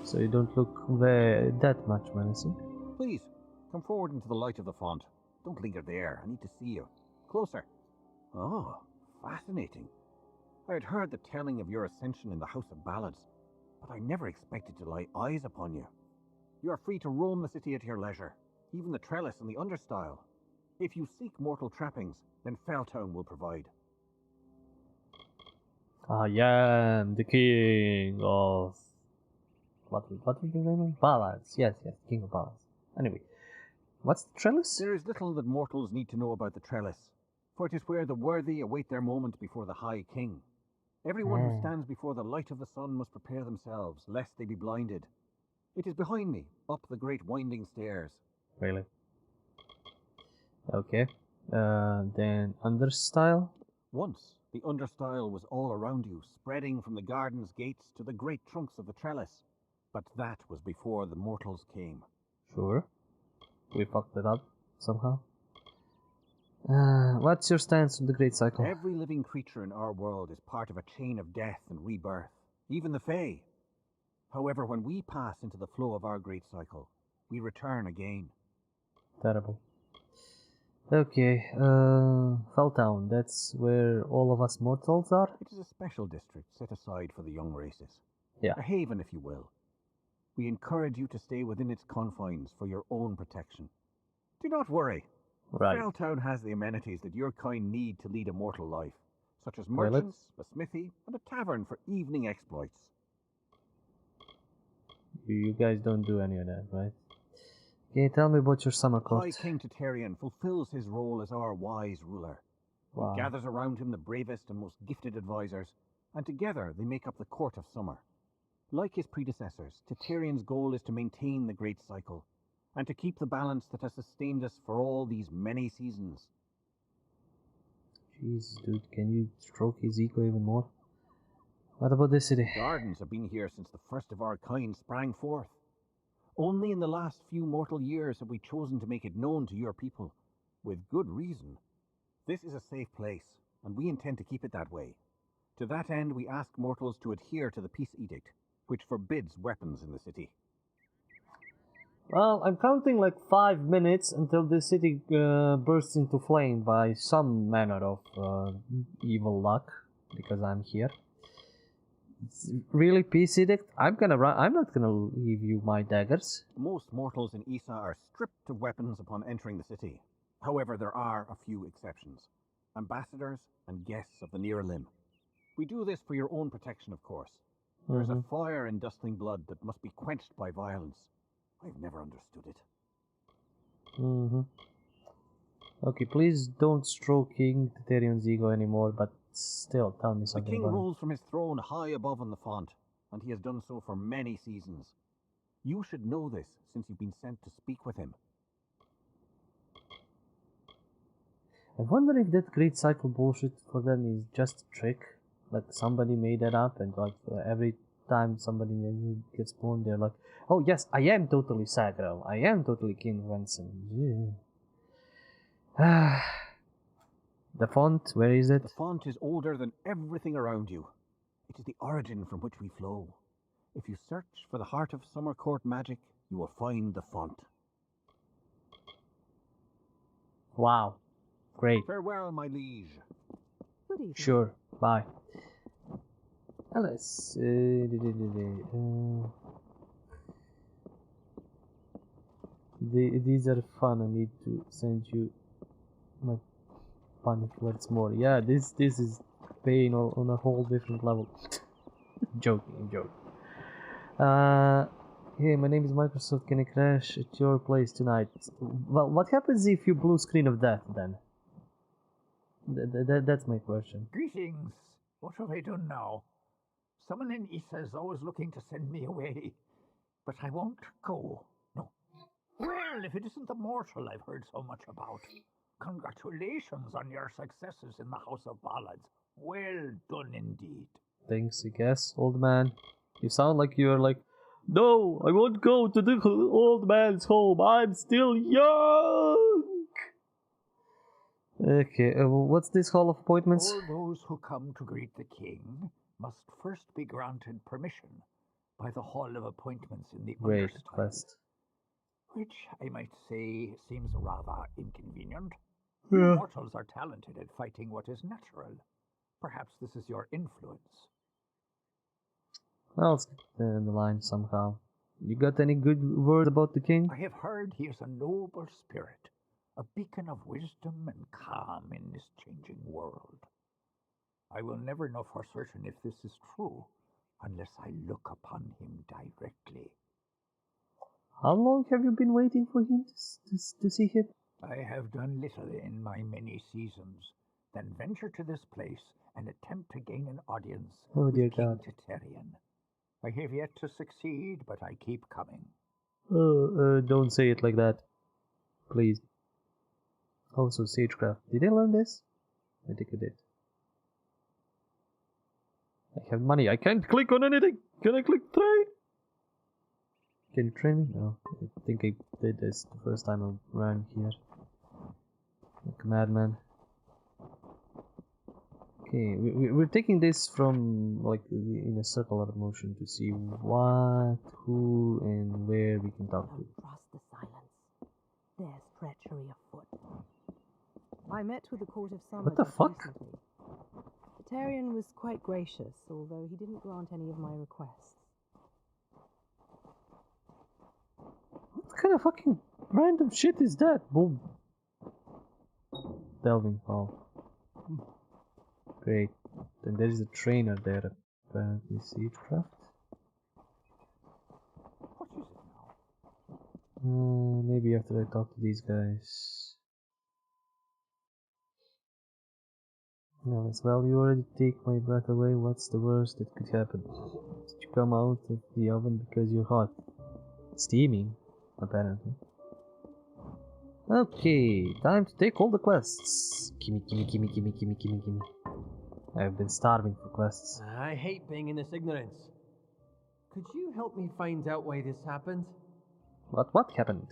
so you don't look that much menacing. Please, come forward into the light of the font. Don't linger there. I need to see you. Closer. Oh, fascinating. I had heard the telling of your ascension in the House of Ballads, but I never expected to lay eyes upon you. You are free to roam the city at your leisure, even the trellis and the understyle. If you seek mortal trappings, then Felltown will provide. I am the king of... What is the name of Ballads? Yes, king of Ballads. Anyway, what's the trellis? There is little that mortals need to know about the trellis, for it is where the worthy await their moment before the High King. Everyone who stands before the light of the sun must prepare themselves, lest they be blinded. It is behind me, up the great winding stairs. Really? Okay. Then understyle? Once, the understyle was all around you, spreading from the garden's gates to the great trunks of the trellis. But that was before the mortals came. Sure. We fucked it up somehow. What's your stance on the Great Cycle? Every living creature in our world is part of a chain of death and rebirth, even the Fae. However, when we pass into the flow of our Great Cycle, we return again. Terrible. Okay, Felltown, that's where all of us mortals are? It is a special district set aside for the young races. Yeah. A haven, if you will. We encourage you to stay within its confines for your own protection. Do not worry. Right. Felltown has the amenities that your kind need to lead a mortal life, such as merchants, a smithy, and a tavern for evening exploits. You guys don't do any of that, right? Okay, tell me about your summer court. High King Tatarian fulfills his role as our wise ruler. Wow. He gathers around him the bravest and most gifted advisors, and together they make up the court of summer. Like his predecessors, Tatarian's goal is to maintain the great cycle, and to keep the balance that has sustained us for all these many seasons. Jesus, dude, can you stroke his ego even more? What about this city? Gardens have been here since the first of our kind sprang forth. Only in the last few mortal years have we chosen to make it known to your people, with good reason. This is a safe place, and we intend to keep it that way. To that end, we ask mortals to adhere to the Peace Edict, which forbids weapons in the city. Well, I'm counting like 5 minutes until the city bursts into flame by some manner of evil luck, because I'm here. It's really Peace Edict? I'm not gonna leave you my daggers. Most mortals in Issa are stripped of weapons upon entering the city. However, there are a few exceptions. Ambassadors and guests of the near limb. We do this for your own protection, of course. There is a fire in Dustling Blood that must be quenched by violence. I've never understood it. Okay, please don't stroke King Tatarian's ego anymore, but still, tell me something. The king rules from his throne high above on the font, and he has done so for many seasons. You should know this, since you've been sent to speak with him. I wonder if that Great Cycle bullshit for them is just a trick. Like somebody made that up, and like every time somebody new gets born, they're like, "Oh yes, I am totally Sagro. I am totally King Wenson." Yeah. The font, where is it? The font is older than everything around you. It is the origin from which we flow. If you search for the heart of Summer Court magic, you will find the font. Wow. Great. Farewell, my liege. Good evening. Sure. Bye. Let's these are fun. I need to send you my funny words more. Yeah, this is pain on a whole different level. Joking. Hey, my name is Microsoft. Can I crash at your place tonight? Well, what happens if you blue screen of death then? That's my question. Greetings. What have I done now? Someone in Issa is always looking to send me away, but I won't go. No. Well, if it isn't the mortal I've heard so much about. Congratulations on your successes in the House of Ballads. Well done indeed. Thanks, I guess, old man. You sound like you're like, no, I won't go to the old man's home. I'm still young. Okay, what's this hall of appointments? All those who come to greet the king must first be granted permission by the Hall of Appointments in the Great Understyle, quest. which I might say seems rather inconvenient. Yeah. Mortals are talented at fighting what is natural. Perhaps this is your influence. Well, let's get in the line somehow. You got any good word about the king? I have heard he is a noble spirit, a beacon of wisdom and calm in this changing world. I will never know for certain if this is true unless I look upon him directly. How long have you been waiting for him to see him? I have done little in my many seasons, then venture to this place and attempt to gain an audience Oh with dear King God. Titarian. I have yet to succeed, but I keep coming. Oh, don't say it like that. Please. Also, Sagecraft. Did I learn this? I think I did. I have money. I can't click on anything. Can I click trade? Can you train me? No. I think I did this the first time I ran here. Like a madman. Okay, we're taking this from like in a circular motion to see what, who, and where we can talk to. Don't trust the silence. There's treachery afoot. I met with the Court of Summer What the just fuck? recently. Tarian was quite gracious, although he didn't grant any of my requests. What kind of fucking random shit is that? Boom. Delving hall. Great. Then there is a trainer there, apparently. Siegecraft? What is it now? Maybe after I talk to these guys. No, as well, you already take my breath away. What's the worst that could happen? Did you come out of the oven because you're hot? Steaming, apparently. Okay, time to take all the quests. Gimme. I've been starving for quests. I hate being in this ignorance. Could you help me find out why this happened? What happened?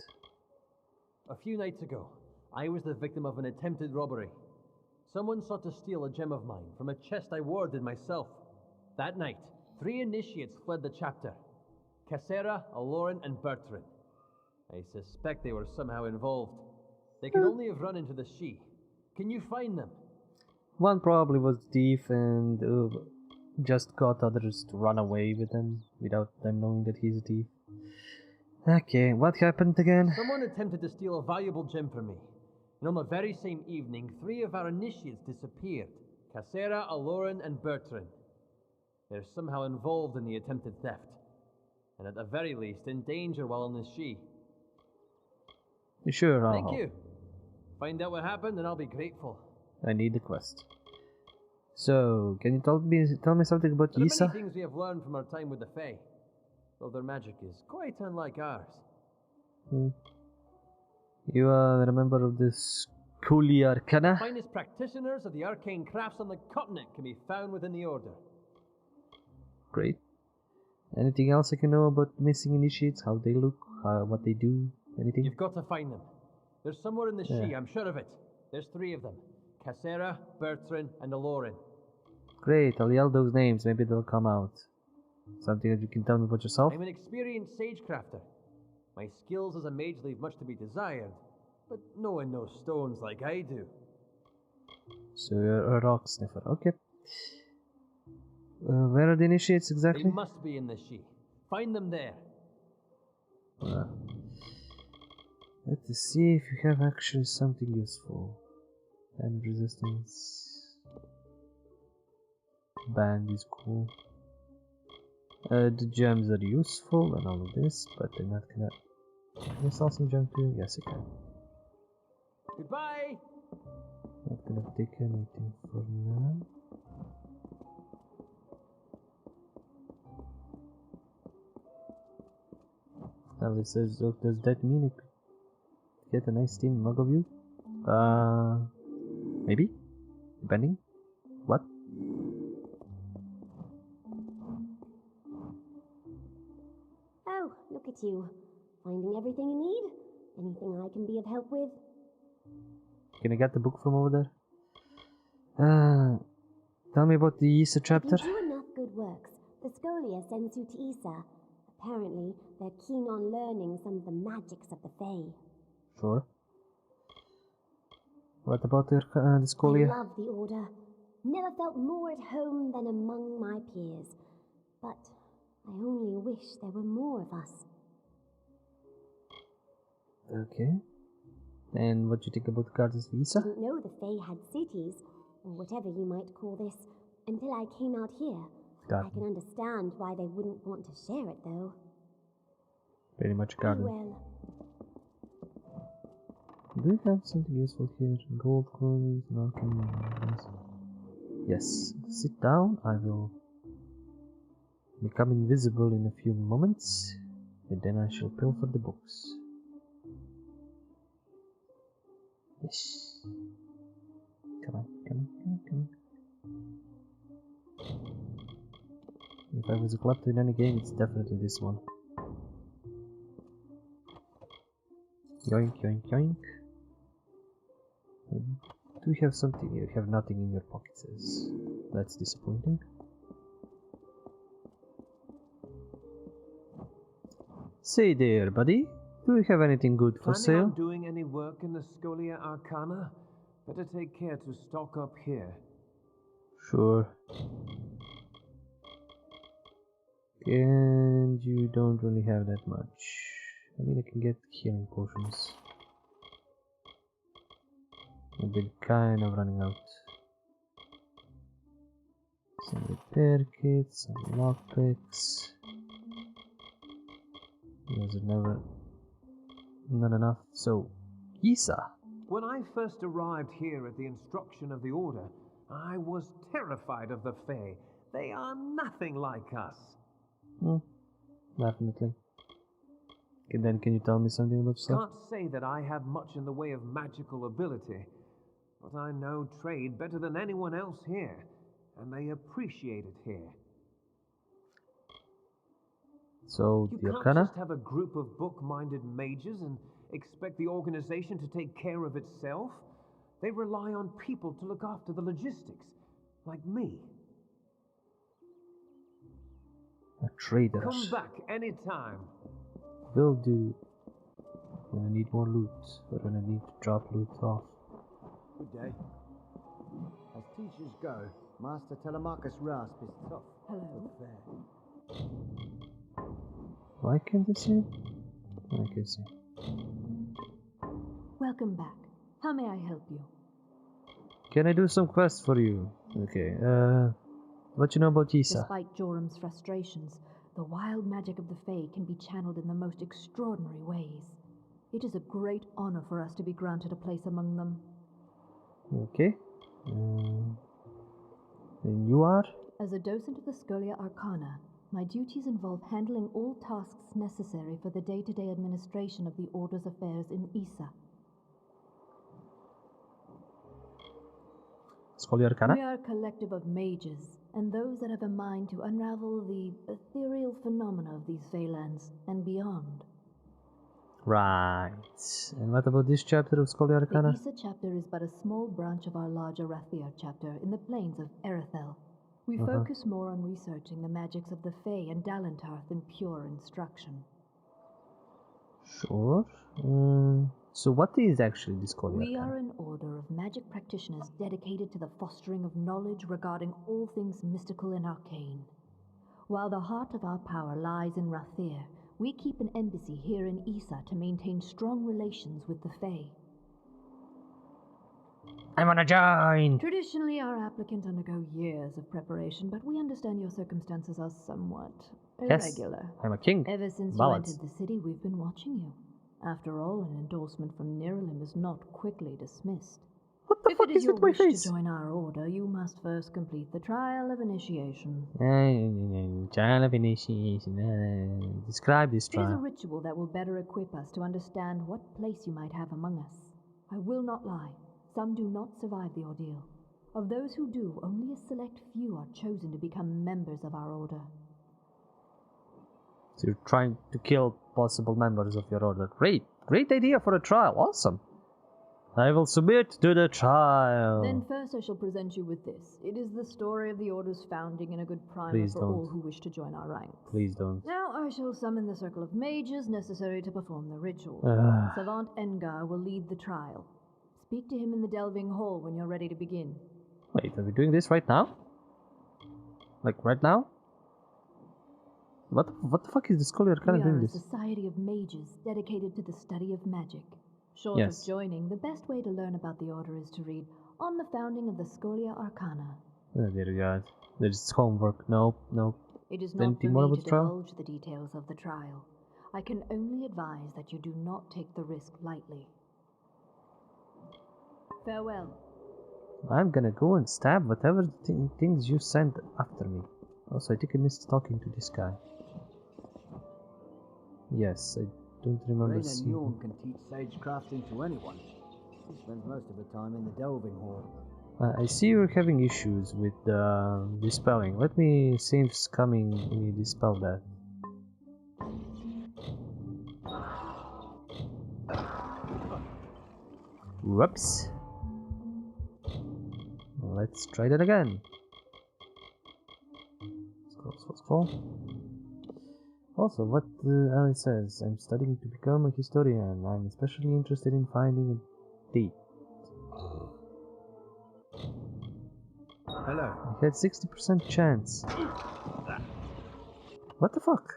A few nights ago, I was the victim of an attempted robbery. Someone sought to steal a gem of mine from a chest I warded myself. That night, 3 initiates fled the chapter. Cassera, Aloran, and Bertrand. I suspect they were somehow involved. They could only have run into the She. Can you find them? One probably was thief and just got others to run away with him without them knowing that he's a thief. Okay, what happened again? Someone attempted to steal a valuable gem from me. And on the very same evening, 3 of our initiates disappeared. Cassera, Aloran, and Bertrand. They're somehow involved in the attempted theft. And at the very least, in danger while on the She. Sure, I'll Thank help. you. Find out what happened and I'll be grateful. I need the quest. So, can you tell me something about There are Issa? many things we have learned from our time with the Fae, though their magic is quite unlike ours. You are a member of this Kuli Arcana? Finest practitioners of the arcane crafts on the continent can be found within the Order. Great. Anything else I can know about missing initiates? How they look? What they do? Anything? You've got to find them. They're somewhere in the Yeah. She, I'm sure of it. There's 3 of them. Cassera, Bertrand, and Aloran. Great, I'll yell those names, maybe they'll come out. Something that you can tell me about yourself? I'm an experienced sagecrafter. My skills as a mage leave much to be desired, but no one knows stones like I do. So you're a rock sniffer, okay. Where are the initiates They exactly? must be in the She. Find them there. Let's see if you have actually something useful. Damage resistance. Band is cool. The gems are useful and all of this, but they're not gonna... Can I sell some gems too? Yes, I can. Goodbye! Not gonna take anything for now. Now it says, oh, does that mean it could get a nice team mug of you? Maybe? Depending? What? Oh, look at you. Finding everything you need? Anything I can be of help with? Can I get the book from over there? Tell me about the Issa chapter. If you do enough good works, the Scholia sends you to Issa. Apparently, they're keen on learning some of the magics of the Fae. Sure. What about the Scholia? I love the Order. Never felt more at home than among my peers. But I only wish there were more of us. Okay. And what do you think about the Gardens of Issa? Didn't know the Fae had cities, or whatever you might call this, until I came out here. I can understand why they wouldn't want to share it, though. Pretty much a garden. Well, Do you have something useful here? Gold coins, alchemy. Yes. Sit down. I will become invisible in a few moments, and then I shall pilfer the books. Yes. Come on, come on, come on, come on. If I was a collector in any game, it's definitely this one. Yoink, yoink, yoink. Do you have something? You have nothing in your pockets. That's disappointing. Say there, buddy. Do you have anything good for Planning sale? on doing any work in the Scholia Arcana? Better take care to stock up here. Sure. And you don't really have that much. I mean, I can get healing potions. I've been kind of running out. Some repair kits, some lockpicks. Those are not enough. So, Issa. When I first arrived here at the instruction of the Order, I was terrified of the Fae. They are nothing like us. Definitely. Okay, then can you tell me something about yourself? Can't say that I have much in the way of magical ability, but I know trade better than anyone else here, and they appreciate it here. So, You the can't Arcana? just have a group of book-minded mages and expect the organization to take care of itself. They rely on people to look after the logistics, like me. A trader. Come back anytime. Will do. When I need more loot, or when I need to drop loot off. Good day. As teachers go, Master Telemachus Rasp is tough. Hello. but fair. Why can't I see? I can see. Welcome back. How may I help you? Can I do some quests for you? Okay, what you know about Issa? Despite Jorum's frustrations, the wild magic of the Fae can be channeled in the most extraordinary ways. It is a great honor for us to be granted a place among them. Okay. And you are? As a docent of the Scholia Arcana, my duties involve handling all tasks necessary for the day-to-day administration of the Order's affairs in Issa. Scholia Arcana? We are a collective of mages, and those that have a mind to unravel the ethereal phenomena of these Feylands and beyond. Right. And what about this chapter of Scholia The Arcana? Issa chapter is but a small branch of our larger Rathir chapter in the plains of Erethel. We focus more on researching the magics of the Fae and Dalentar than pure instruction. Sure. So what is actually this Scholia We Arcana? are an order of magic practitioners dedicated to the fostering of knowledge regarding all things mystical and arcane. While the heart of our power lies in Rathir, we keep an embassy here in Issa to maintain strong relations with the Fae. I wanna join! Traditionally, our applicants undergo years of preparation, but we understand your circumstances are somewhat irregular. Yes, I'm a king. Ever since Ballads. you entered the city, we've been watching you. After all, an endorsement from Niralim is not quickly dismissed. What the If fuck it is is your with my wish face? to join our order, you must first complete the trial of initiation. Trial of initiation. Describe this It is a trial. ritual that will better equip us to understand what place you might have among us. I will not lie. Some do not survive the ordeal. Of those who do, only a select few are chosen to become members of our order. So you're trying to kill possible members of your order. Great. Great idea for a trial. Awesome. I will submit to the trial. Then first I shall present you with this. It is the story of the Order's founding and a good primer Please for don't. all who wish to join our ranks. Please don't. Now I shall summon the circle of mages necessary to perform the ritual. Savant Engar will lead the trial. Speak to him in the Delving Hall when you're ready to begin. Wait, are we doing this right now? Like right now? What the fuck is the Scholia Arcana We doing are a this? society of mages dedicated to the study of magic. Short Yes. of joining, the best way to learn about the Order is to read On the Founding of the Scholia Arcana. Oh dear God. There's homework. Nope, nope. It is not Anything for more me about to the trial? divulge the details of the trial. I can only advise that you do not take the risk lightly. Farewell. I'm gonna go and stab whatever things you sent after me. Also, I think I missed talking to this guy. Yes, I don't remember Rain seeing and him. Yorn can teach sage crafting to anyone. He spends most of the time in the delving hall. I see you're having issues with dispelling. Let me see if it's coming when you dispel that. Whoops. Let's try that again. Scroll. Also, what Ali says, I'm studying to become a historian. I'm especially interested in finding a date. Hello. I had 60% chance. What the fuck?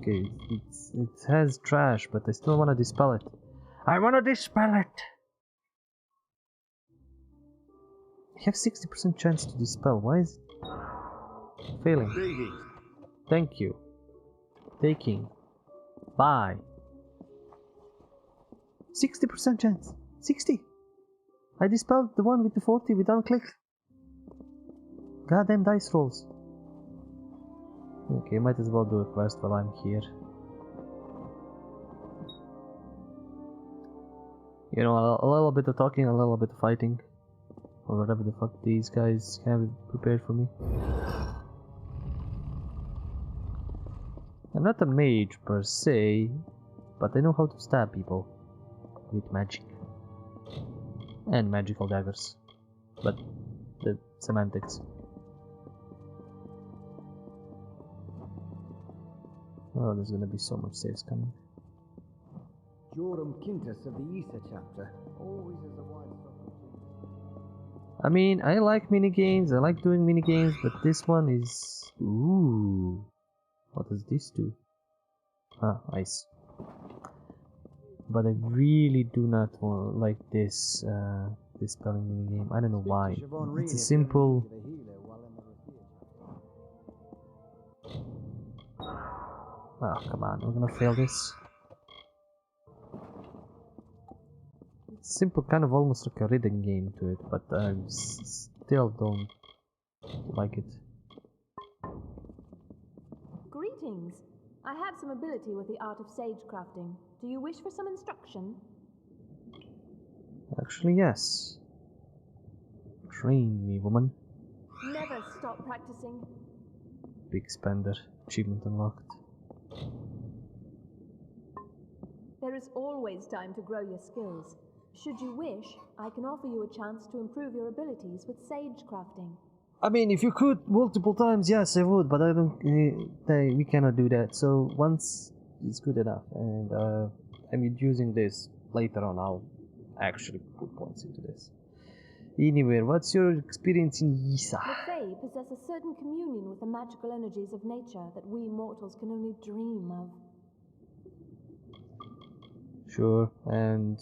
Okay, it has trash, but I still wanna dispel it. I wanna dispel it! I have 60% chance to dispel. Why is it failing? Greetings. Thank you. Taking. Bye. 60% chance. 60! I dispelled the one with the 40 with unclick. Goddamn dice rolls. Okay, might as well do a quest while I'm here. You know, a little bit of talking, a little bit of fighting. Or whatever the fuck these guys have prepared for me. I'm not a mage per se, but I know how to stab people with magic. And magical daggers. But the semantics. Oh, there's gonna be so much saves coming. Joram Quintus of the Issa chapter. Always has a wide stock of I mean, I like minigames, I like doing minigames, but this one is... Ooh. What does this do? Ah, ice. But I really do not like this this spelling minigame. I don't know why. It's a simple... Oh, come on, we're gonna fail this. It's simple, kind of almost like a rhythm game to it, but I still don't like it. Greetings. I have some ability with the art of sage crafting. Do you wish for some instruction? Actually, yes. Train me, woman. Never stop practicing. Big spender. Achievement unlocked. is always time to grow your skills. Should you wish, I can offer you a chance to improve your abilities with sage crafting. I mean, if you could multiple times, yes, I would, but I don't. We cannot do that. So once is good enough, and I'm using this later on. I'll actually put points into this. Anyway, what's your experience in Yisa? The Fae possess a certain communion with the magical energies of nature that we mortals can only dream of. Sure, and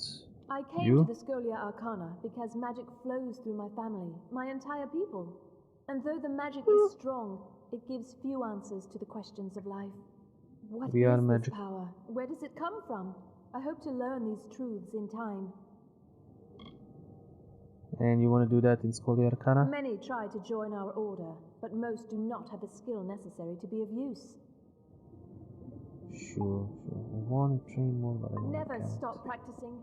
I came you? to the Scholia Arcana because magic flows through my family, my entire people. And though the magic is strong, it gives few answers to the questions of life. What We are is magic. this power? Where does it come from? I hope to learn these truths in time. And you want to do that in Scholia Arcana? Many try to join our order, but most do not have the skill necessary to be of use. Sure. I want to train more, but I don't Never count. stop practicing.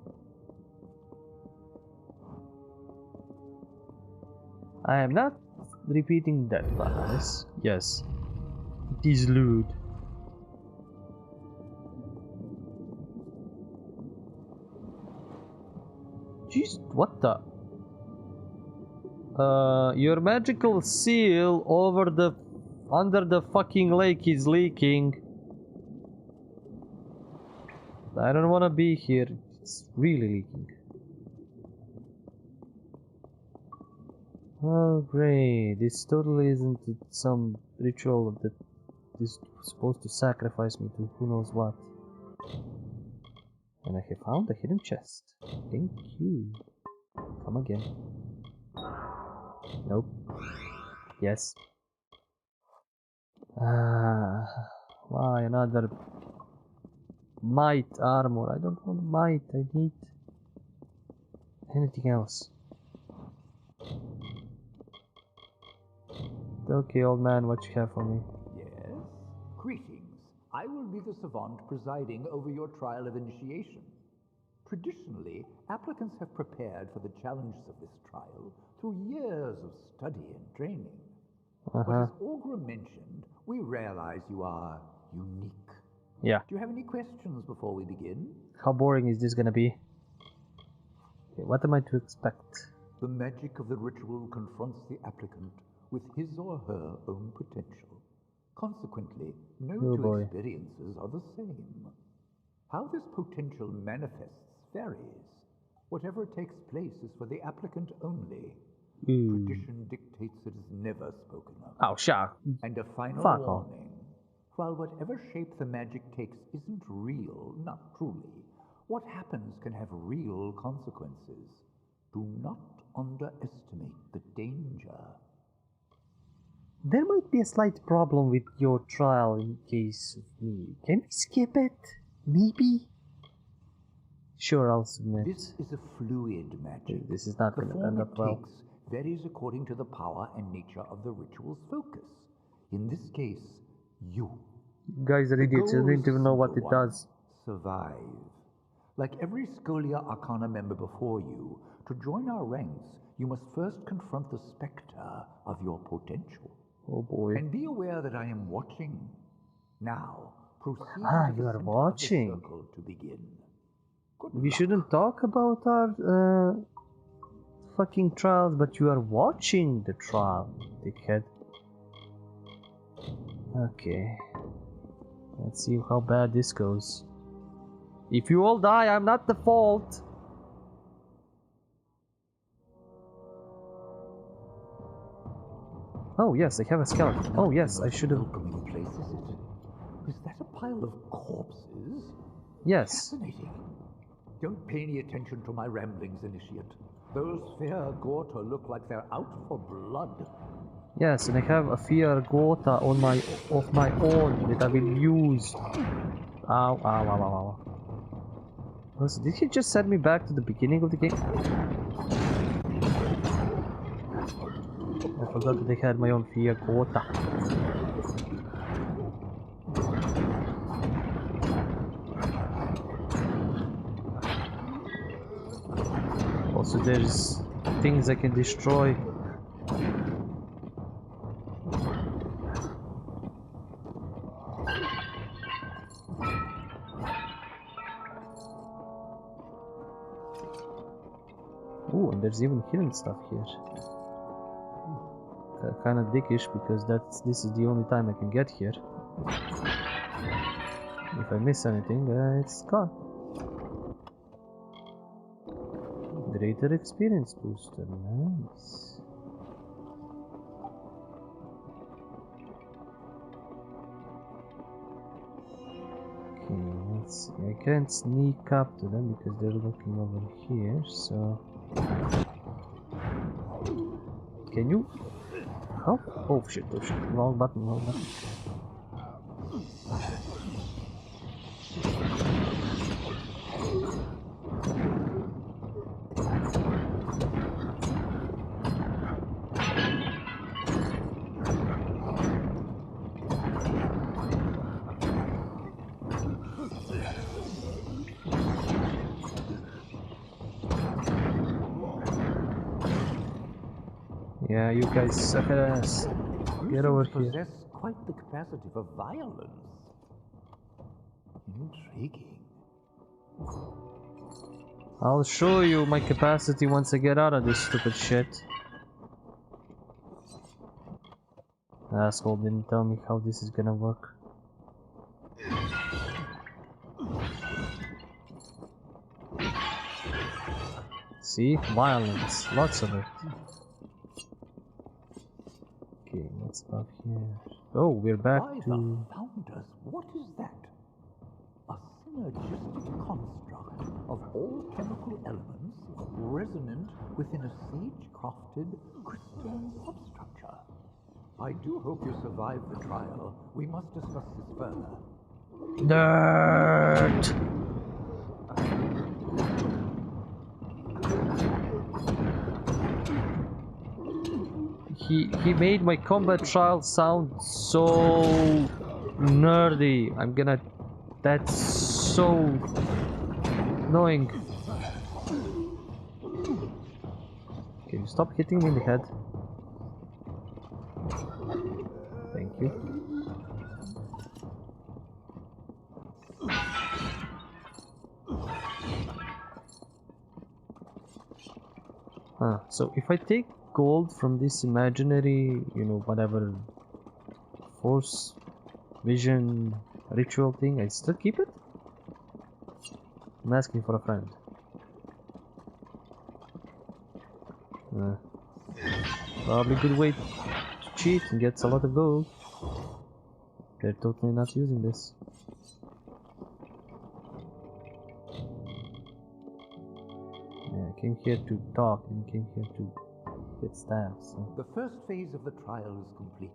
I am not repeating that, guys. Yes. It is lewd. Jeez, what the? Your magical seal under the fucking lake is leaking. I don't want to be here. It's really leaking. Oh great, this totally isn't some ritual that is supposed to sacrifice me to who knows what. And I have found a hidden chest. Thank you. Come again. Nope. Yes. Why another might armor? I don't want might, I need anything else. Okay, old man, what you have for me? Yes? Greetings. I will be the savant presiding over your trial of initiation. Traditionally, applicants have prepared for the challenges of this trial through years of study and training. But as Augur mentioned, we realize you are unique. Yeah. Do you have any questions before we begin? How boring is this gonna be? Okay, what am I to expect? The magic of the ritual confronts the applicant with his or her own potential. Consequently, no two experiences are the same. How this potential manifests varies. Whatever takes place is for the applicant only. Tradition dictates it is never spoken of. Oh, sure. And a final Fuck warning. While whatever shape the magic takes isn't real, not truly, what happens can have real consequences. Do not underestimate the danger. There might be a slight problem with your trial in case of me. Can we skip it? Maybe? Sure, I'll submit. This is a fluid magic. This is not going to end up well. Takes varies according to the power and nature of the ritual's focus. In this case, you. You guys are idiots. You don't even know what it does. Survive. Like every Scholia Arcana member before you, to join our ranks, you must first confront the spectre of your potential. Oh boy. And be aware that I am watching. Now, proceed to you the are center watching. of the circle to begin. Good We luck. shouldn't talk about our fucking trials, but you are watching the trial, dickhead. Okay. Let's see how bad this goes. If you all die, I'm not the fault. Oh yes, I have a skeleton. Oh yes, I should have. Welcoming place, is it? Is that a pile of corpses? Yes. Fascinating. Don't pay any attention to my ramblings, initiate. Those fair Gorta look like they're out for blood. Yes, and I have a fear gota on of my own that I will use. Ow, ow, ow, ow, ow. Did he just send me back to the beginning of the game? I forgot that I had my own fear gota. Also, there's things I can destroy. Oh, and there's even hidden stuff here. Kind of dickish because this is the only time I can get here. If I miss anything, it's gone. Greater experience booster, nice. Okay, let's see. I can't sneak up to them because they're looking over here, so... Can you? How? Oh shit, wrong button, wrong button. Yeah, you guys suck at ass. Get over here. Possess quite the capacity for violence. Intriguing. I'll show you my capacity once I get out of this stupid shit. Asshole didn't tell me how this is gonna work. See? Violence. Lots of it. Okay, what's up here? Oh, we're back By to... the founders, what is that? A synergistic construct of all chemical elements resonant within a sage-crafted crystalline substructure. I do hope you survive the trial. We must discuss this further. Dirt! He made my combat trial sound so nerdy. That's so annoying. Can you stop hitting me in the head? Thank you. So if I take gold from this imaginary, whatever force vision ritual thing, I still keep it? I'm asking for a friend. Probably a good way to cheat and get a lot of gold. They're totally not using this. Yeah, I came here to talk and came here to get stabbed, so. The first phase of the trial is complete.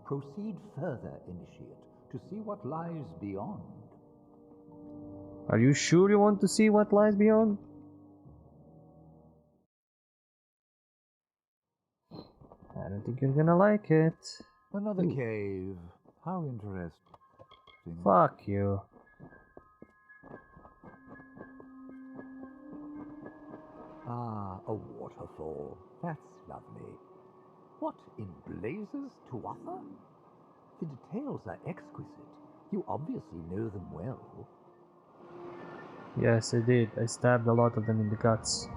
Proceed further, Initiate, to see what lies beyond. Are you sure you want to see what lies beyond? I don't think you're gonna like it. Another cave. How interesting. Fuck you. Ah, a waterfall. That's lovely. What in blazes to offer? The details are exquisite. You obviously know them well. Yes, I did. I stabbed a lot of them in the guts.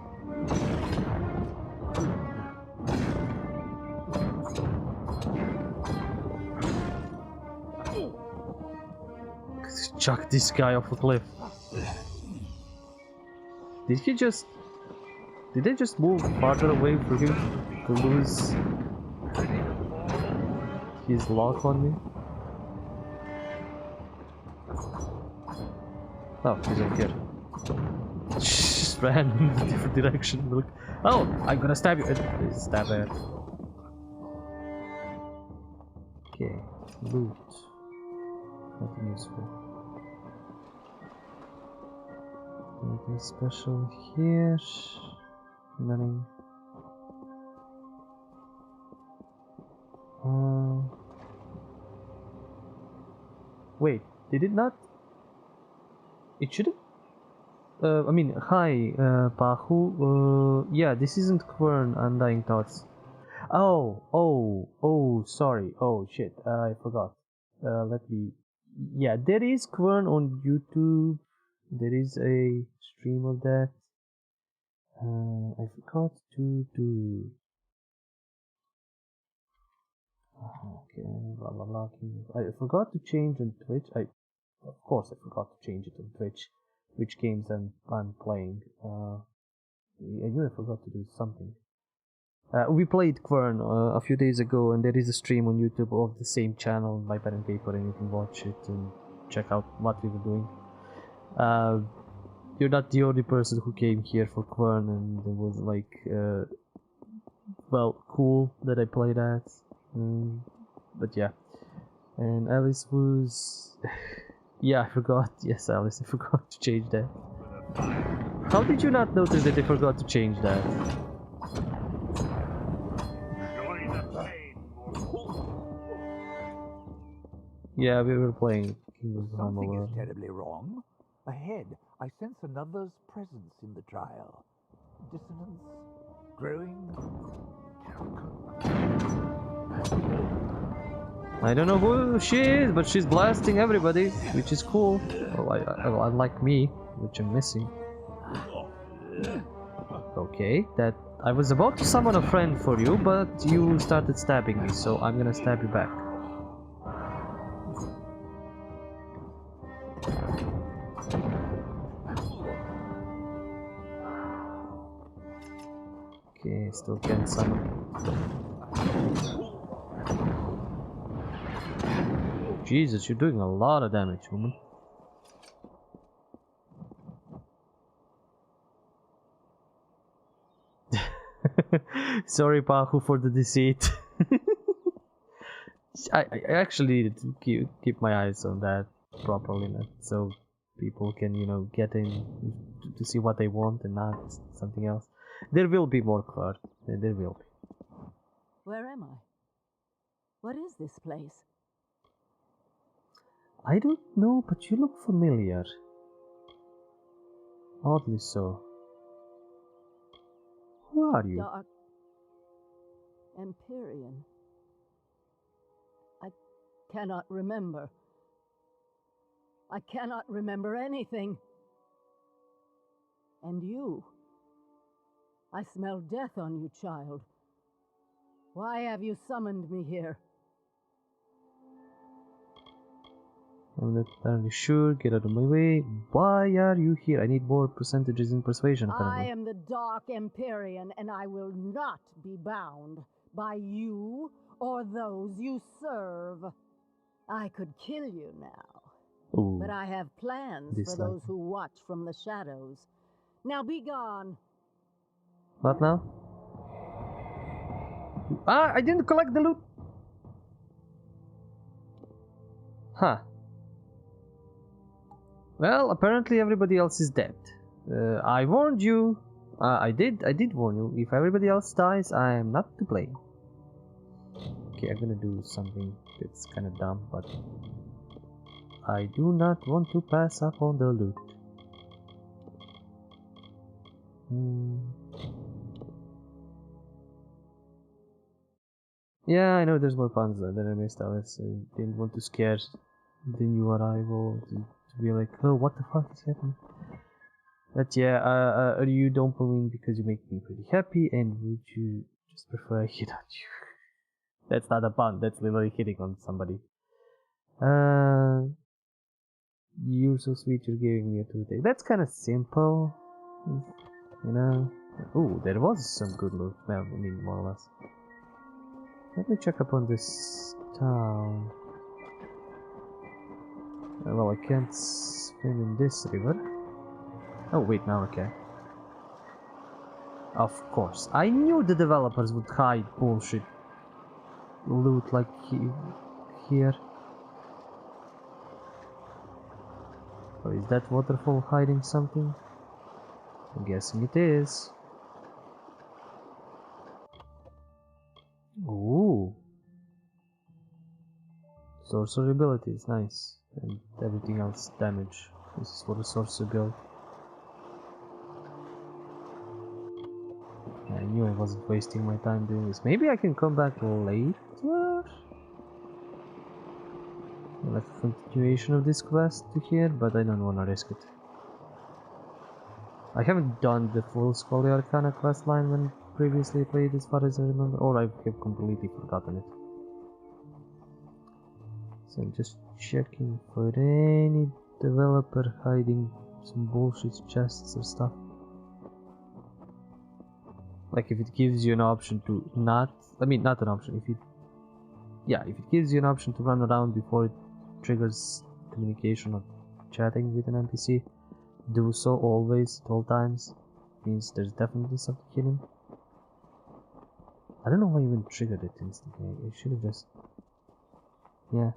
Chuck this guy off a cliff. Did they just move farther away for him to lose his lock on me? Oh, he's over here. Just ran in a different direction. Look. Oh, I'm gonna stab you. Stab it. Okay, loot. Nothing useful. Anything special here? Nothing. Wait, did it not? It should have. Hi, Pahu. Yeah, this isn't Quern Undying Thoughts. Oh, sorry. Oh, shit, I forgot. Let me. Yeah, there is Quern on YouTube. There is a stream of that. I forgot to do. Okay, blah blah blah. I forgot to change on Twitch. Of course, I forgot to change it on Twitch. Which games I'm playing. I knew I forgot to do something. We played Quern a few days ago, and there is a stream on YouTube of the same channel by Pen and Paper, and you can watch it and check out what we were doing. You're not the only person who came here for Quern, and it was like, well, cool that I played that. But yeah, and Alice was, yeah, I forgot. Yes, Alice, I forgot to change that. How did you not notice that I forgot to change that? Yeah, we were playing Kingdom of Something Amalur. is terribly wrong. Ahead, I sense another's presence in the trial. Dissonance, growing. I don't know who she is, but she's blasting everybody, which is cool. Well, unlike me, which I'm missing. Okay, that I was about to summon a friend for you, but you started stabbing me, so I'm gonna stab you back. Okay, still can't summon. Jesus, you're doing a lot of damage, woman. Sorry, Pahu, for the deceit. I actually need to keep my eyes on that properly, so people can, you know, get in to see what they want and not something else. There will be more card. There will be. Where am I? What is this place? I don't know, but you look familiar. Oddly so. Who are you? Dark Empyrean. I cannot remember. I cannot remember anything. And you. I smell death on you, child. Why have you summoned me here? I'm not entirely sure. Get out of my way. Why are you here? I need more percentages in persuasion, apparently. I am the Dark Empyrean, and I will not be bound by you or those you serve. I could kill you now. Ooh, but I have plans for those who watch from the shadows. Now be gone. What now? Ah, I didn't collect the loot. Huh. Well, apparently everybody else is dead. I warned you. I did warn you. If everybody else dies, I am not to blame. Okay, I'm gonna do something that's kind of dumb, but I do not want to pass up on the loot. Yeah, I know there's more puns that I missed, Alice. I didn't want to scare the new arrival to be like, oh, what the fuck is happening? But yeah, you don't believe because you make me pretty happy, and would you just prefer I hit on you? That's not a pun, that's literally hitting on somebody. You're so sweet, you're giving me a toothache. That's kind of simple, you know. Oh, there was some good loot. Well, I mean, more or less. Let me check up on this town. Well, I can't swim in this river. Oh, wait, now okay. Of course. I knew the developers would hide bullshit loot like here. Or is that waterfall hiding something? I'm guessing it is. Ooh. Sorcery abilities, nice. And everything else damage. This is for the sorcery build. I knew I wasn't wasting my time doing this. Maybe I can come back later? Like a continuation of this quest to here, but I don't want to risk it. I haven't done the full Scholia Arcana questline when previously played, as far as I remember, or I have completely forgotten it. So I'm just checking for any developer hiding some bullshit chests or stuff. Like if it gives you an option to not an option, if it gives you an option to run around before it triggers communication or chatting with an NPC, do so always, at all times. Means there's definitely something hidden. I don't know why I even triggered it instantly. I should have just... yeah,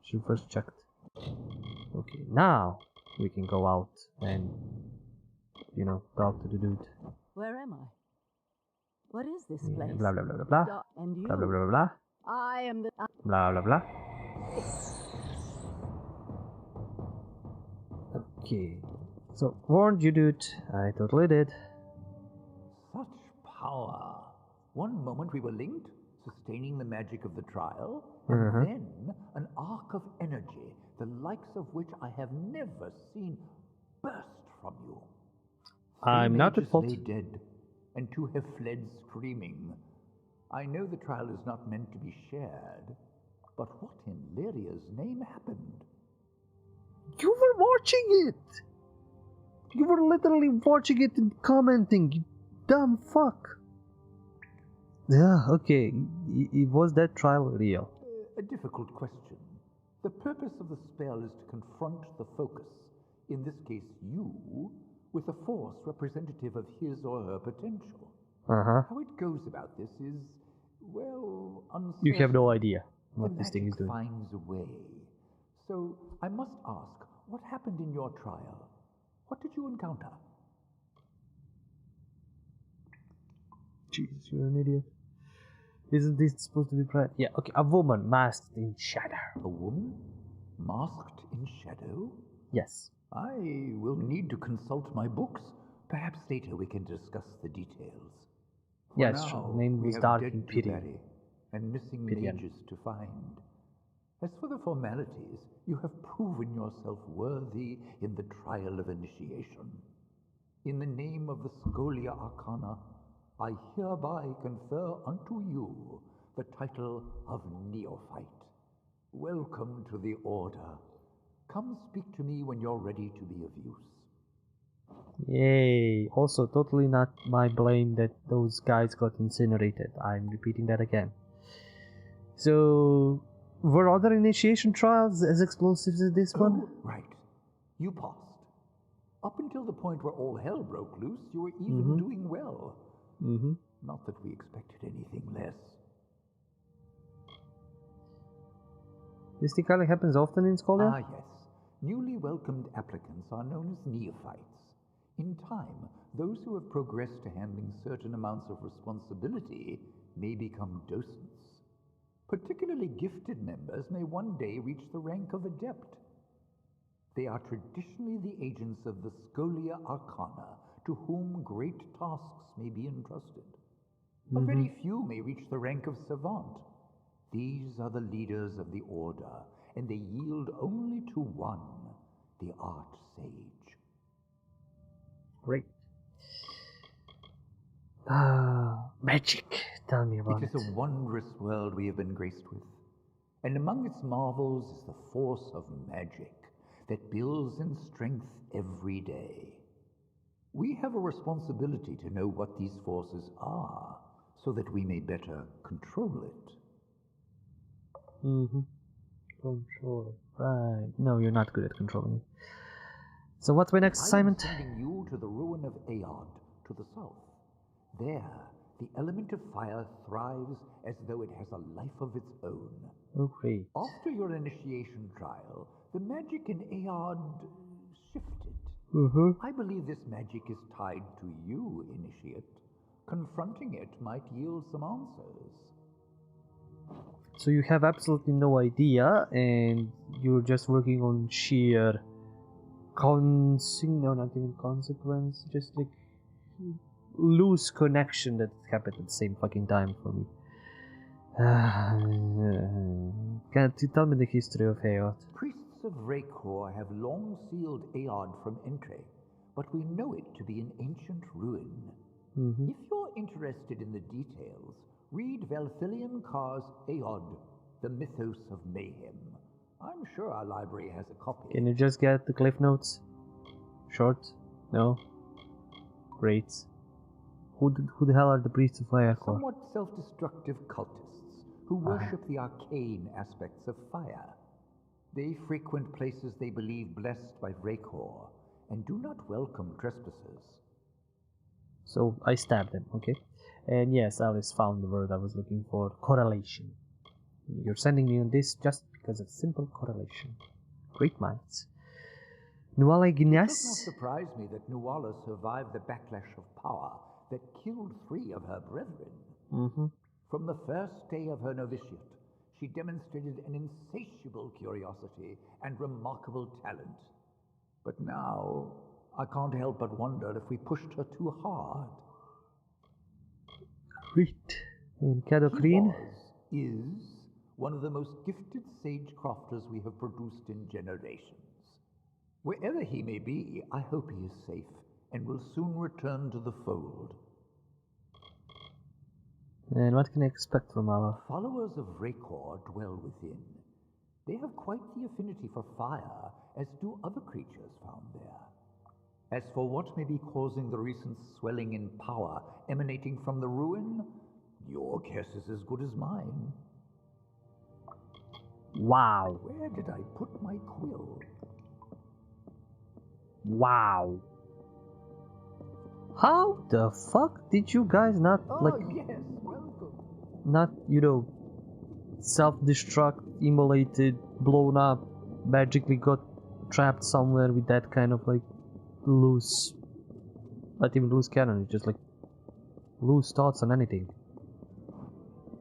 should have first checked. Okay, now we can go out and, talk to the dude. Where am I? What is this Yeah, place? blah blah blah blah blah. And you? Blah blah blah blah blah. I am the... Blah blah blah. Okay. So, warned you, dude. I totally did. Such power. One moment we were linked, sustaining the magic of the trial, and then an arc of energy, the likes of which I have never seen, burst from you. I'm not at fault. Lay dead, and two have fled screaming. I know the trial is not meant to be shared, but what in Lyria's name happened? You were watching it! You were literally watching it and commenting, you dumb fuck! Yeah, okay. Was that trial real? A difficult question. The purpose of the spell is to confront the focus, in this case you, with a force representative of his or her potential. How it goes about this is, well, uncertain. You have no idea what this thing is doing. Finds a way. So, I must ask, what happened in your trial? What did you encounter? Jesus, you're an idiot. Isn't this supposed to be pride? Yeah, okay, a woman masked in shadow. A woman? Masked in shadow? Yes. I will need to consult my books. Perhaps later we can discuss the details. Yes, yeah, her name was Dark Imperium. Bury and missing mages to find. As for the formalities, you have proven yourself worthy in the trial of initiation. In the name of the Scholia Arcana, I hereby confer unto you the title of Neophyte. Welcome to the Order. Come speak to me when you're ready to be of use. Yay! Also, totally not my blame that those guys got incinerated. I'm repeating that again. So, were other initiation trials as explosive as this one? Right. You passed. Up until the point where all hell broke loose, you were even doing well. Not that we expected anything less. This thing kind of happens often in Scholia? Ah, yes. Newly welcomed applicants are known as neophytes. In time, those who have progressed to handling certain amounts of responsibility may become docents. Particularly gifted members may one day reach the rank of adept. They are traditionally the agents of the Scholia Arcana, to whom great tasks may be entrusted. A very few may reach the rank of savant. These are the leaders of the Order, and they yield only to one, the Archsage. Great. Magic. Tell me about it. It is a wondrous world we have been graced with, and among its marvels is the force of magic that builds in strength every day. We have a responsibility to know what these forces are, so that we may better control it. Control it. Right. No, you're not good at controlling it. So what's my next assignment? I am sending you to the ruin of Aod, to the south. There, the element of fire thrives as though it has a life of its own. Oh, great. After your initiation trial, the magic in Aod shifted. I believe this magic is tied to you, Initiate. Confronting it might yield some answers. So you have absolutely no idea, and you're just working on sheer no, not even consequence, just like loose connection that happened at the same fucking time for me. Can you tell me the history of Aod? Priests of Raykor have long sealed Aod from entry, but we know it to be an ancient ruin. Mm-hmm. If you're interested in the details, read Velthilian Car's Aod, The Mythos of Mayhem. I'm sure our library has a copy. Can you just get the cliff notes? Short? No? Great. Who the hell are the priests of Firecore? Somewhat self-destructive cultists who worship the arcane aspects of fire. They frequent places they believe blessed by Vrakor, and do not welcome trespassers. So I stabbed them, okay? And yes, Alice found the word I was looking for. Correlation. You're sending me on this just because of simple correlation. Great minds. Nuala It Guinness? does not surprise me that Nuala survived the backlash of power that killed 3 of her brethren. Mm-hmm. From the first day of her novitiate, she demonstrated an insatiable curiosity and remarkable talent. But now, I can't help but wonder if we pushed her too hard. Great. And He Cadocreen? is one of the most gifted sage-crafters we have produced in generations. Wherever he may be, I hope he is safe and will soon return to the fold. And what can I expect from our... Followers of Vrakor dwell within. They have quite the affinity for fire, as do other creatures found there. As for what may be causing the recent swelling in power emanating from the ruin, your guess is as good as mine. Wow. Where did I put my quill? Wow. How the fuck did you guys not, Yes, welcome. not, self-destruct, immolated, blown up, magically got trapped somewhere with that kind of, loose, not even loose cannon, it's just, loose thoughts on anything.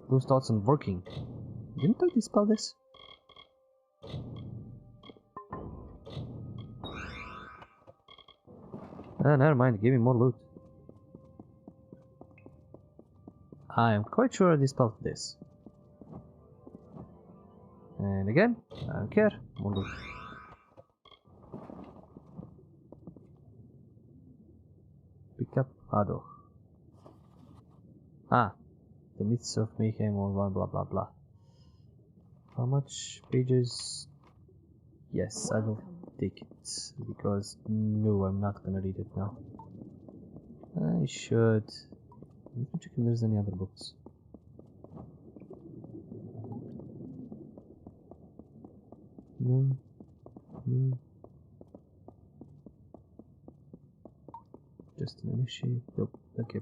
Loose thoughts on working. Didn't I dispel this? Never mind, give me more loot. I am quite sure I dispelled this. And again, I don't care, more loot. Pick up Ado. The Myths of Mayhem or blah blah blah blah. How much pages? Yes, I will take it, because no, I'm not gonna read it now. I should. Let me check if there's any other books. No. No. Just an initiate. Nope. Okay.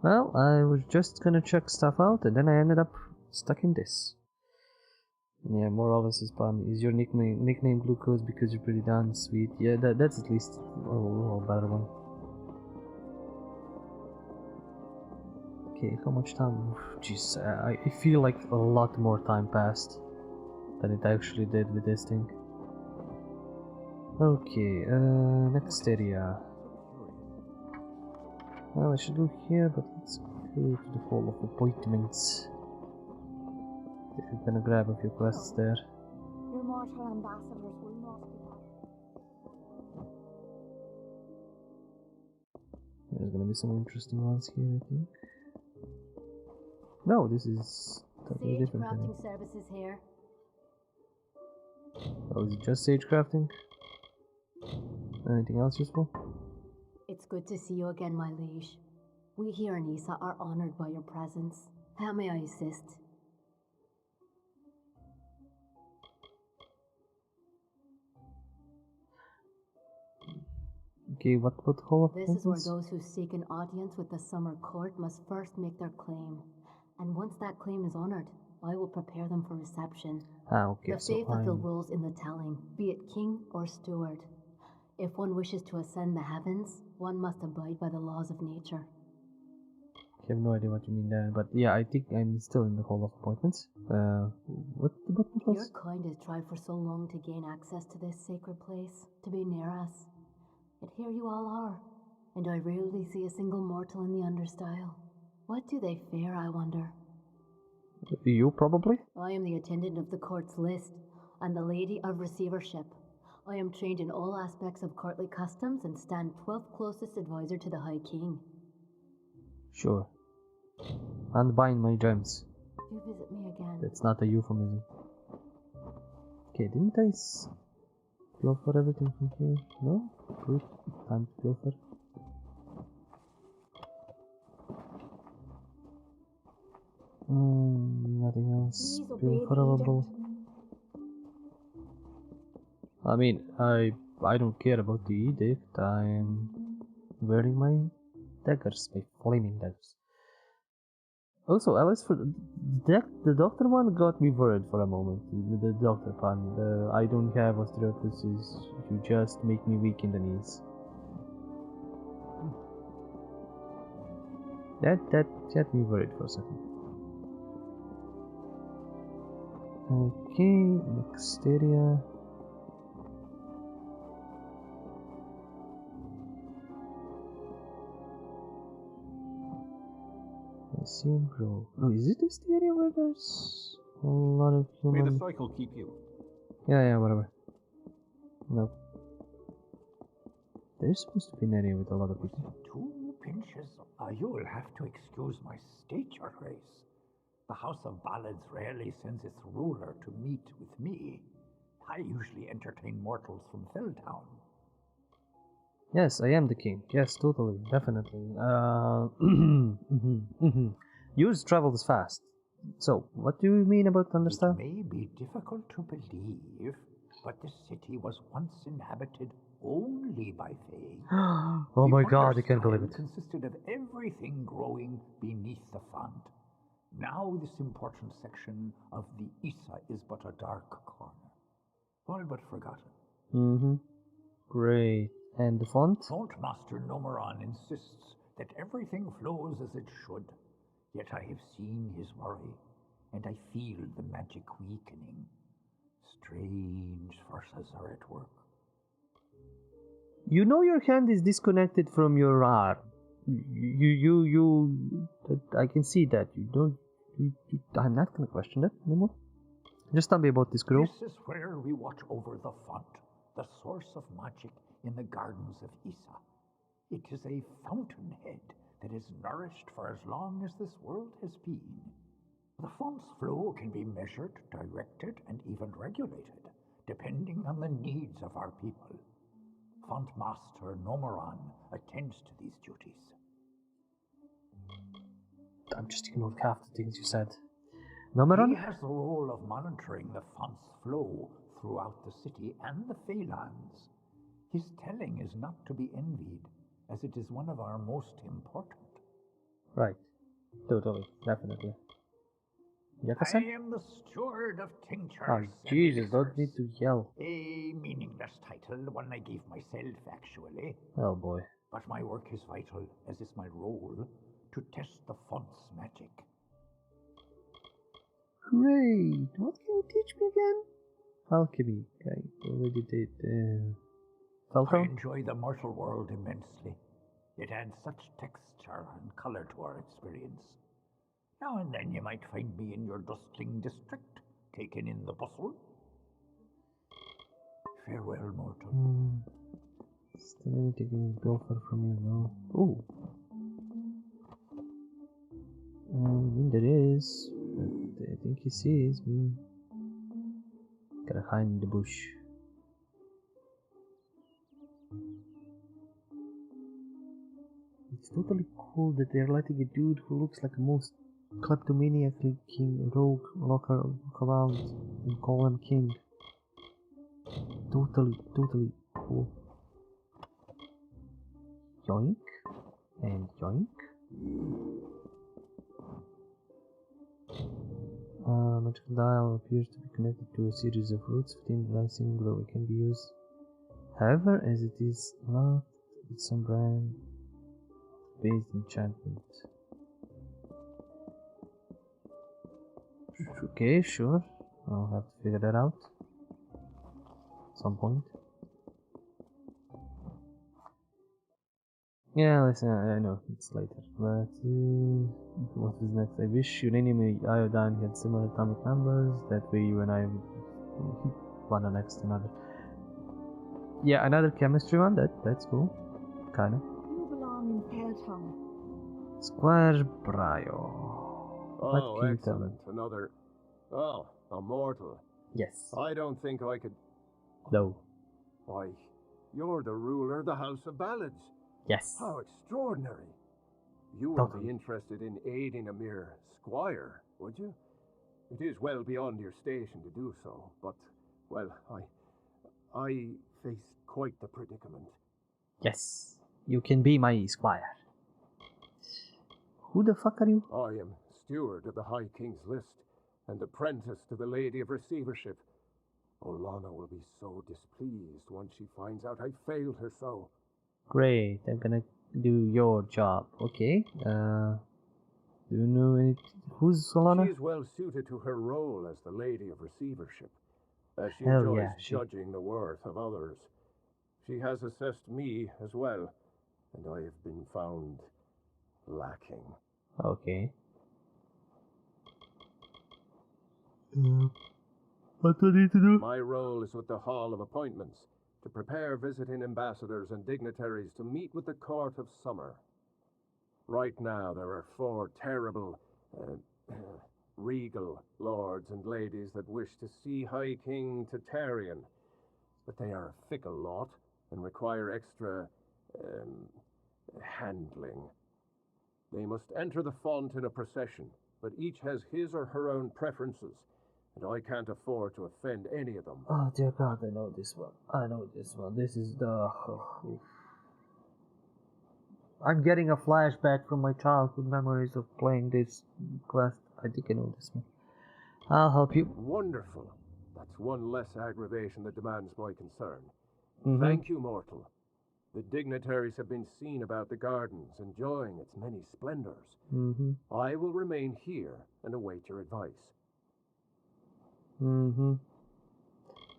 Well, I was just gonna check stuff out, and then I ended up stuck in this. Yeah, more or less is fun. Is your nickname Glucose because you're pretty darn sweet? Yeah, that's at least a better one. Okay, how much time? Jeez, I feel like a lot more time passed than it actually did with this thing. Okay, next area. Well, I should go here, but let's go to the Hall of Appointments. If you're gonna grab a few quests there. Your mortal ambassadors will not be happy. There's gonna be some interesting ones here, I think. No, this is totally Sage different. crafting services here. Oh, is it just sage crafting? Anything else useful? It's good to see you again, my liege. We here in Issa are honored by your presence. How may I assist? Okay, what Hall of This is where Appointments? those who seek an audience with the Summer Court must first make their claim. And once that claim is honored, I will prepare them for reception. Okay, The so faithful rules in the telling, be it king or steward. If one wishes to ascend the heavens, one must abide by the laws of nature. I have no idea what you mean there, but yeah, I think I'm still in the Hall of Appointments. What the button was? Your kind has tried for so long to gain access to this sacred place, to be near us. Yet here you all are, and I rarely see a single mortal in the understyle. What do they fear, I wonder? You, probably? I am the attendant of the court's list, and the lady of receivership. I am trained in all aspects of courtly customs and stand 12th closest advisor to the High King. Sure. And buying my gems. Do visit me again. That's not a euphemism. Okay, didn't I pilfer everything from here? No? Good. Time to pilfer. Nothing else pilferable. I mean, I don't care about the edict. I'm wearing my daggers, my flaming daggers. Also, at least for the doctor one got me worried for a moment. The doctor pun. I don't have osteoporosis. You just make me weak in the knees. That got me worried for a second. Okay, next area. Same grove. Oh, is it this area where there's a lot of human? May the cycle keep you. Yeah, whatever. No. There's supposed to be an area with a lot of people. 2 pinches. You'll have to excuse my state, Your Grace. The House of Ballads rarely sends its ruler to meet with me. I usually entertain mortals from Felltown. Yes, I am the king. Yes, totally, definitely. Yours travels fast. So, what do you mean about understand? It may be difficult to believe, but the city was once inhabited only by Fae. Oh my god, I can't believe it. Consisted of everything growing beneath the font. Now this important section of the Isa is but a dark corner, all but forgotten. Great. And the font? Font Master Nomeron insists that everything flows as it should. Yet I have seen his worry, and I feel the magic weakening. Strange forces are at work. You know your hand is disconnected from your arm. I can see that. You don't. I'm not gonna question that anymore. Just tell me about this girl. This is where we watch over the font, the source of magic in the gardens of Isa. It is a fountainhead that is nourished for as long as this world has been. The font's flow can be measured, directed, and even regulated, depending on the needs of our people. Font Master Nomeron attends to these duties. I'm just ignoring half the things you said. Nomeron? He has the role of monitoring the font's flow throughout the city and the Feylands. His telling is not to be envied, as it is one of our most important. Right. Totally. Definitely. I am the steward of tinctures. Oh, Jesus, don't need to yell. A meaningless title, one I gave myself, actually. Oh, boy. But my work is vital, as is my role, to test the font's magic. Great! What can you teach me again? Alchemy. I already did. I enjoy the mortal world immensely. It adds such texture and color to our experience. Now and then you might find me in your dustling district, taking in the bustle. Farewell, mortal. Still taking a gopher from you now. Ooh. There is. But I think he sees me. Gotta hide in the bush. It's totally cool that they're letting a dude who looks like a most kleptomaniac king rogue walk around and call him king. Totally cool. Yoink and yoink. Magical dial appears to be connected to a series of roots within the rising glow. It can be used, however, as it is locked with some brand based enchantment. Okay, sure. I'll have to figure that out at some point. Yeah, listen, I know it's later, but what is next? I wish uranium and iodine had similar atomic numbers. That way, you and I would one next to another. Yeah, another chemistry one. That's cool. Kinda. You belong in Pelton. Squire Brio. What Oh, can you tell me? excellent. Another. Oh, a mortal. Yes. I don't think I could. No. Why, you're the ruler of the House of Ballads. Yes. How extraordinary. You wouldn't be interested in aiding a mere squire, would you? It is well beyond your station to do so, but, well, I face quite the predicament. Yes. You can be my squire. Who the fuck are you? I am steward of the High King's list, and apprentice to the Lady of Receivership. Olana will be so displeased once she finds out I failed her so. Great. I'm gonna do your job. Okay. Do you know any? Who's Solana? She is well suited to her role as the Lady of Receivership, as she Hell enjoys yeah, judging the worth of others. She has assessed me as well, and I have been found lacking. Okay. What do I need to do? My role is with the Hall of Appointments, to prepare visiting ambassadors and dignitaries to meet with the Court of Summer. Right now there are 4 terrible, regal lords and ladies that wish to see High King Tatarian, but they are a fickle lot and require extra, handling. They must enter the font in a procession, but each has his or her own preferences, and I can't afford to offend any of them. Oh dear God, I know this one. I know this one. This is the... I'm getting a flashback from my childhood memories of playing this quest. I think I know this one. I'll help you. Wonderful. That's one less aggravation that demands my concern. Mm-hmm. Thank you, mortal. The dignitaries have been seen about the gardens, enjoying its many splendors. Mm-hmm. I will remain here and await your advice. Mm-hmm.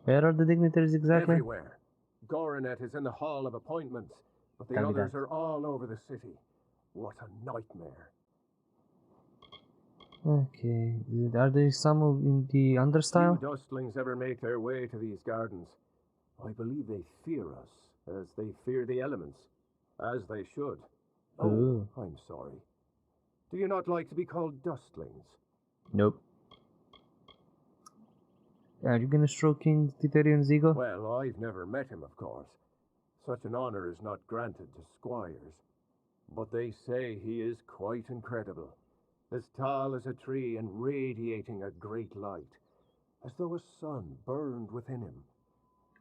Where are the dignitaries exactly? Everywhere. Goronet is in the Hall of Appointments, but the others are all over the city. What a nightmare. Okay. Are there some in the understyle? Few dustlings ever make their way to these gardens. I believe they fear us, as they fear the elements. As they should. Ooh. Oh, I'm sorry. Do you not like to be called dustlings? Nope. Are you gonna stroke King Titarian's ego? Well, I've never met him, of course. Such an honor is not granted to squires. But they say he is quite incredible. As tall as a tree and radiating a great light, as though a sun burned within him.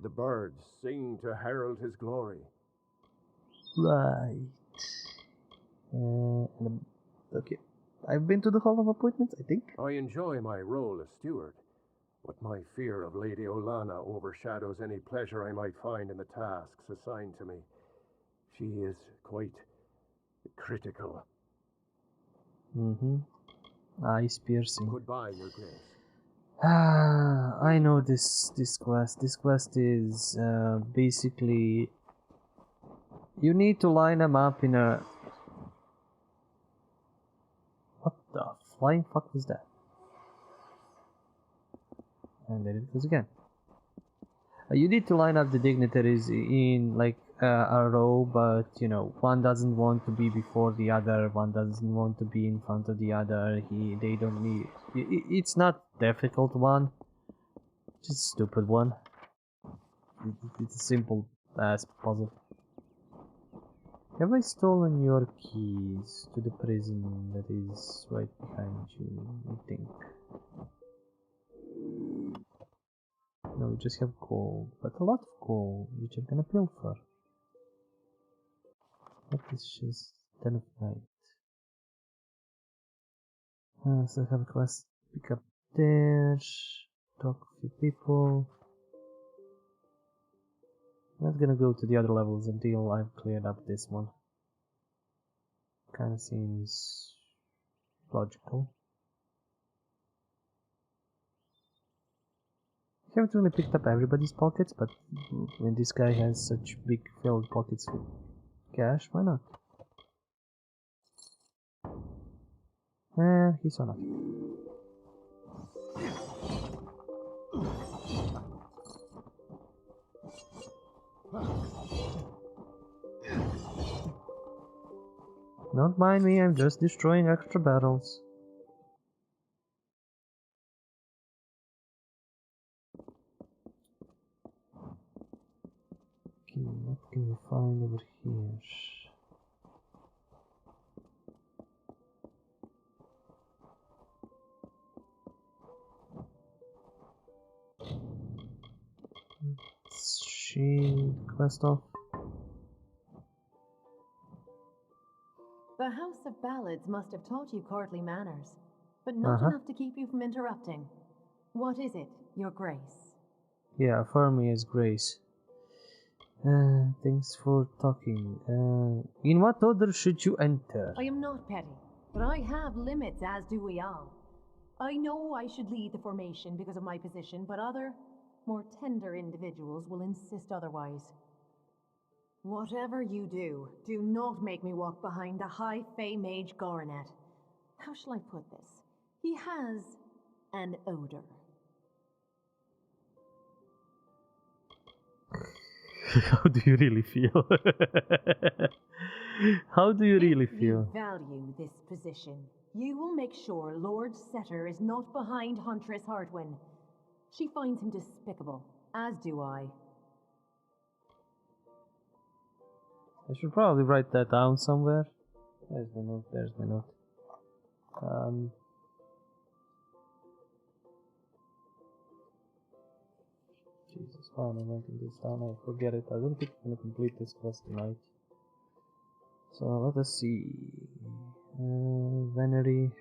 The birds sing to herald his glory. Right. Okay. I've been to the Hall of Appointments, I think. I enjoy my role as steward, but my fear of Lady Olana overshadows any pleasure I might find in the tasks assigned to me. She is quite critical. Mm-hmm. Eyes piercing. Goodbye, Your Grace. I know this quest. This quest is basically you need to line them up in a... What the flying fuck was that? And there it goes again. You need to line up the dignitaries in like a row, but you know, one doesn't want to be before the other, one doesn't want to be in front of the other. They don't need... It's not difficult one, just a stupid one. It's a simple ass puzzle. Have I stolen your keys to the prison that is right behind you? I think. No, we just have gold, but a lot of gold, which I'm gonna pilfer. What is just 10 of night? So I have a quest, pick up there, talk to a few people. I'm not gonna go to the other levels until I've cleared up this one. Kinda seems logical. I haven't really picked up everybody's pockets, but when this guy has such big filled pockets with cash, why not? He saw nothing. Don't mind me, I'm just destroying extra battles. Okay, what can we find over here? Shield quest off. The House of Ballads must have taught you courtly manners, but not enough to keep you from interrupting. What is it, Your Grace? Yeah, affirm me as Grace. Thanks for talking. In what order should you enter? I am not petty, but I have limits, as do we all. I know I should lead the formation because of my position, but other, more tender individuals will insist otherwise. Whatever you do, do not make me walk behind the High Fae Mage Goronet. How shall I put this? He has an odor. How do you really feel? How do you really If feel? you value this position, you will make sure Lord Setter is not behind Huntress Hartwin. She finds him despicable, as do I. I should probably write that down somewhere. There's my note, there's my note. Jesus, why am I writing this down? I forget it. I don't think I'm gonna complete this quest tonight. So let us see. Venery.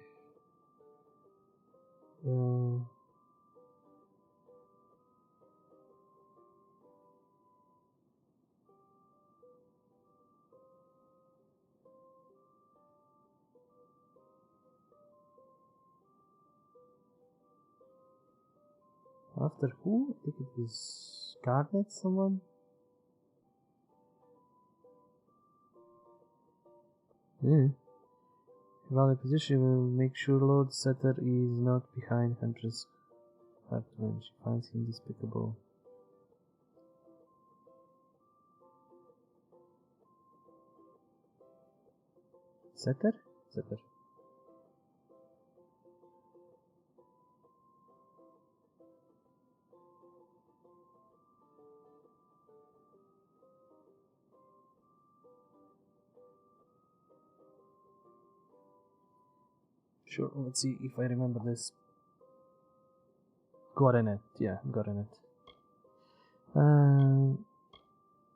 After who? I think it was Garnet, someone? While the position will make sure Lord Setter is not behind Huntress Hartwin. She finds him despicable. Setter? Setter. Sure, let's see if I remember this. Goronet, yeah, Goronet.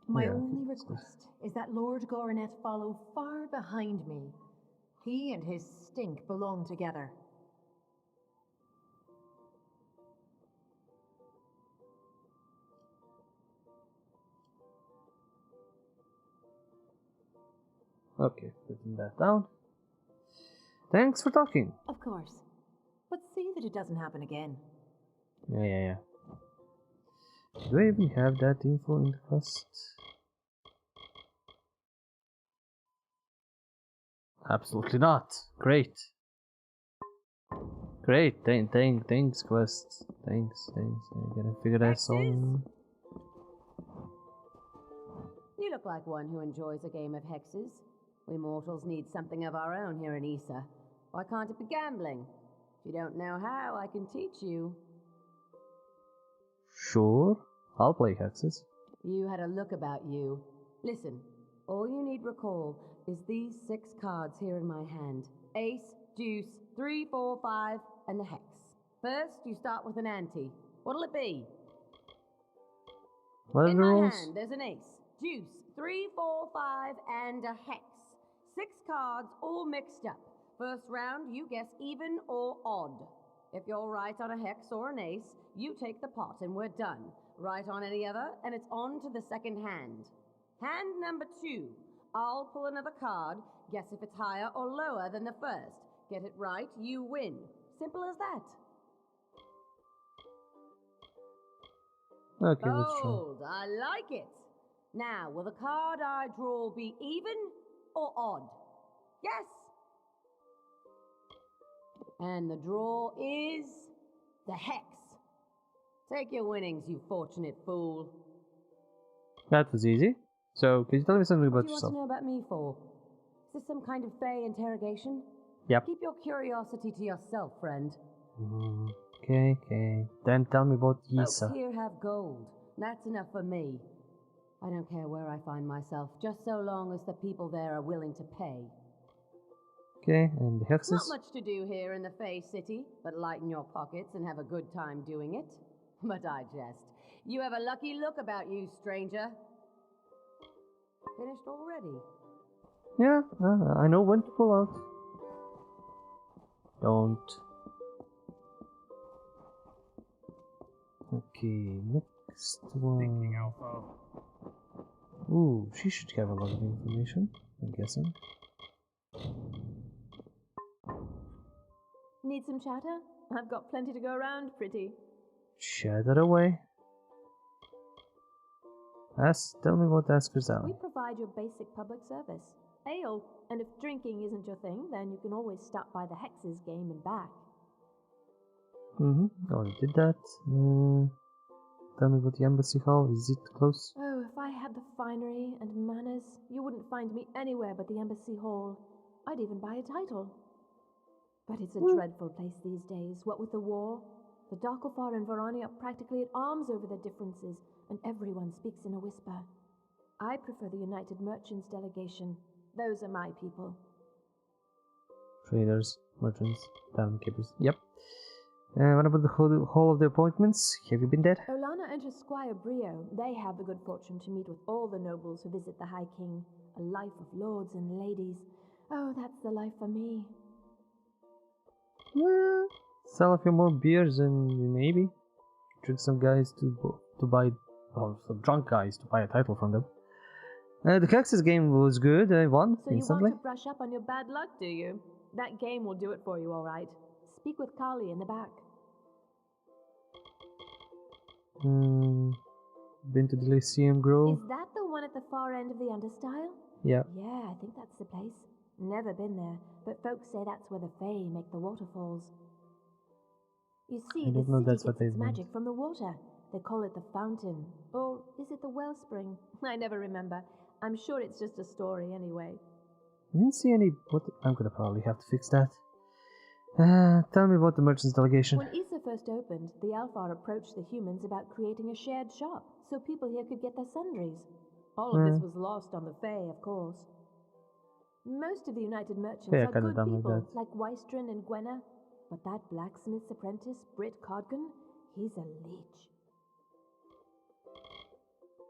My yeah, only request is that Lord Goronet follow far behind me. He and his stink belong together. Okay, putting that down. Thanks for talking. Of course. But see that it doesn't happen again. Yeah. Do I even have that info in the quest? Absolutely not. Great. Thanks, quest. Thanks. I gotta figure that out. You look like one who enjoys a game of hexes. We mortals need something of our own here in Issa. Why can't it be gambling? If you don't know how, I can teach you. Sure, I'll play hexes. You had a look about you. Listen, all you need recall is these 6 cards here in my hand. Ace, deuce, 3, 4, 5, and the hex. First, you start with an ante. What'll it be? What are in the my rules? hand, there's an ace, deuce, 3, 4, 5, and a hex. 6 cards all mixed up. First round, you guess even or odd. If you're right on a hex or an ace, you take the pot and we're done. Right on any other, and it's on to the second hand. Hand number 2. I'll pull another card, guess if it's higher or lower than the first. Get it right, you win. Simple as that. Okay, let's try. Bold, I like it. Now, will the card I draw be even or odd? Yes. And the draw is the hex. Take your winnings, you fortunate fool. That was easy. So, can you tell me something What about do you yourself? want to know about me for? Is this some kind of Fey interrogation? Yep. Keep your curiosity to yourself, friend. Okay, okay. Then tell me about Folks Isa. here have gold. That's enough for me. I don't care where I find myself, just so long as the people there are willing to pay. Okay, and the Not hexes? much to do here in the Fey City, but lighten your pockets and have a good time doing it. But I jest. You have a lucky look about you, stranger. Finished already? Yeah, I know when to pull out. Don't. Okay, next one. Ooh, she should have a lot of information, I'm guessing. Need some chatter? I've got plenty to go around, pretty. Chatter away. Tell me what Asker's We Alley. provide your basic public service. Ale, and if drinking isn't your thing, then you can always stop by the Hexes game and back. Already did that. Tell me about the embassy hall. Is it close? Oh, if I had the finery and manners, you wouldn't find me anywhere but the embassy hall. I'd even buy a title. But it's a dreadful place these days, what with the war. The Darkofar and Varani are practically at arms over their differences, and everyone speaks in a whisper. I prefer the United Merchants delegation. Those are my people. Traders, merchants, tavern keepers. Yep. What about the hall of the appointments? Have you been there? Olana and her squire Brio, they have the good fortune to meet with all the nobles who visit the High King. A life of lords and ladies. Oh, that's the life for me. Sell a few more beers and maybe trick some guys to buy, or some drunk guys to buy a title from them. The Caxis game was good. I won So instantly. you want to brush up on your bad luck, do you? That game will do it for you, all right. Speak with Kali in the back. Been to the Lyceum Grove? Is that the one at the far end of the Understyle? Yeah. Yeah, I think that's the place. Never been there, but folks say that's where the Fae make the waterfalls. You see, I the didn't know city that's what gets they its meant. magic from the water. They call it the fountain. Or is it the wellspring? I never remember. I'm sure it's just a story anyway. I didn't see any. I'm gonna probably have to fix that. Tell me about the merchants delegation. When Issa first opened, the Alfar approached the humans about creating a shared shop so people here could get their sundries. All of this was lost on the Fae, of course. Most of the United Merchants Fae are are kinda good dumb like people, that. like Wystron and Gwenna. But that blacksmith's apprentice, Britt Codgan, he's a leech.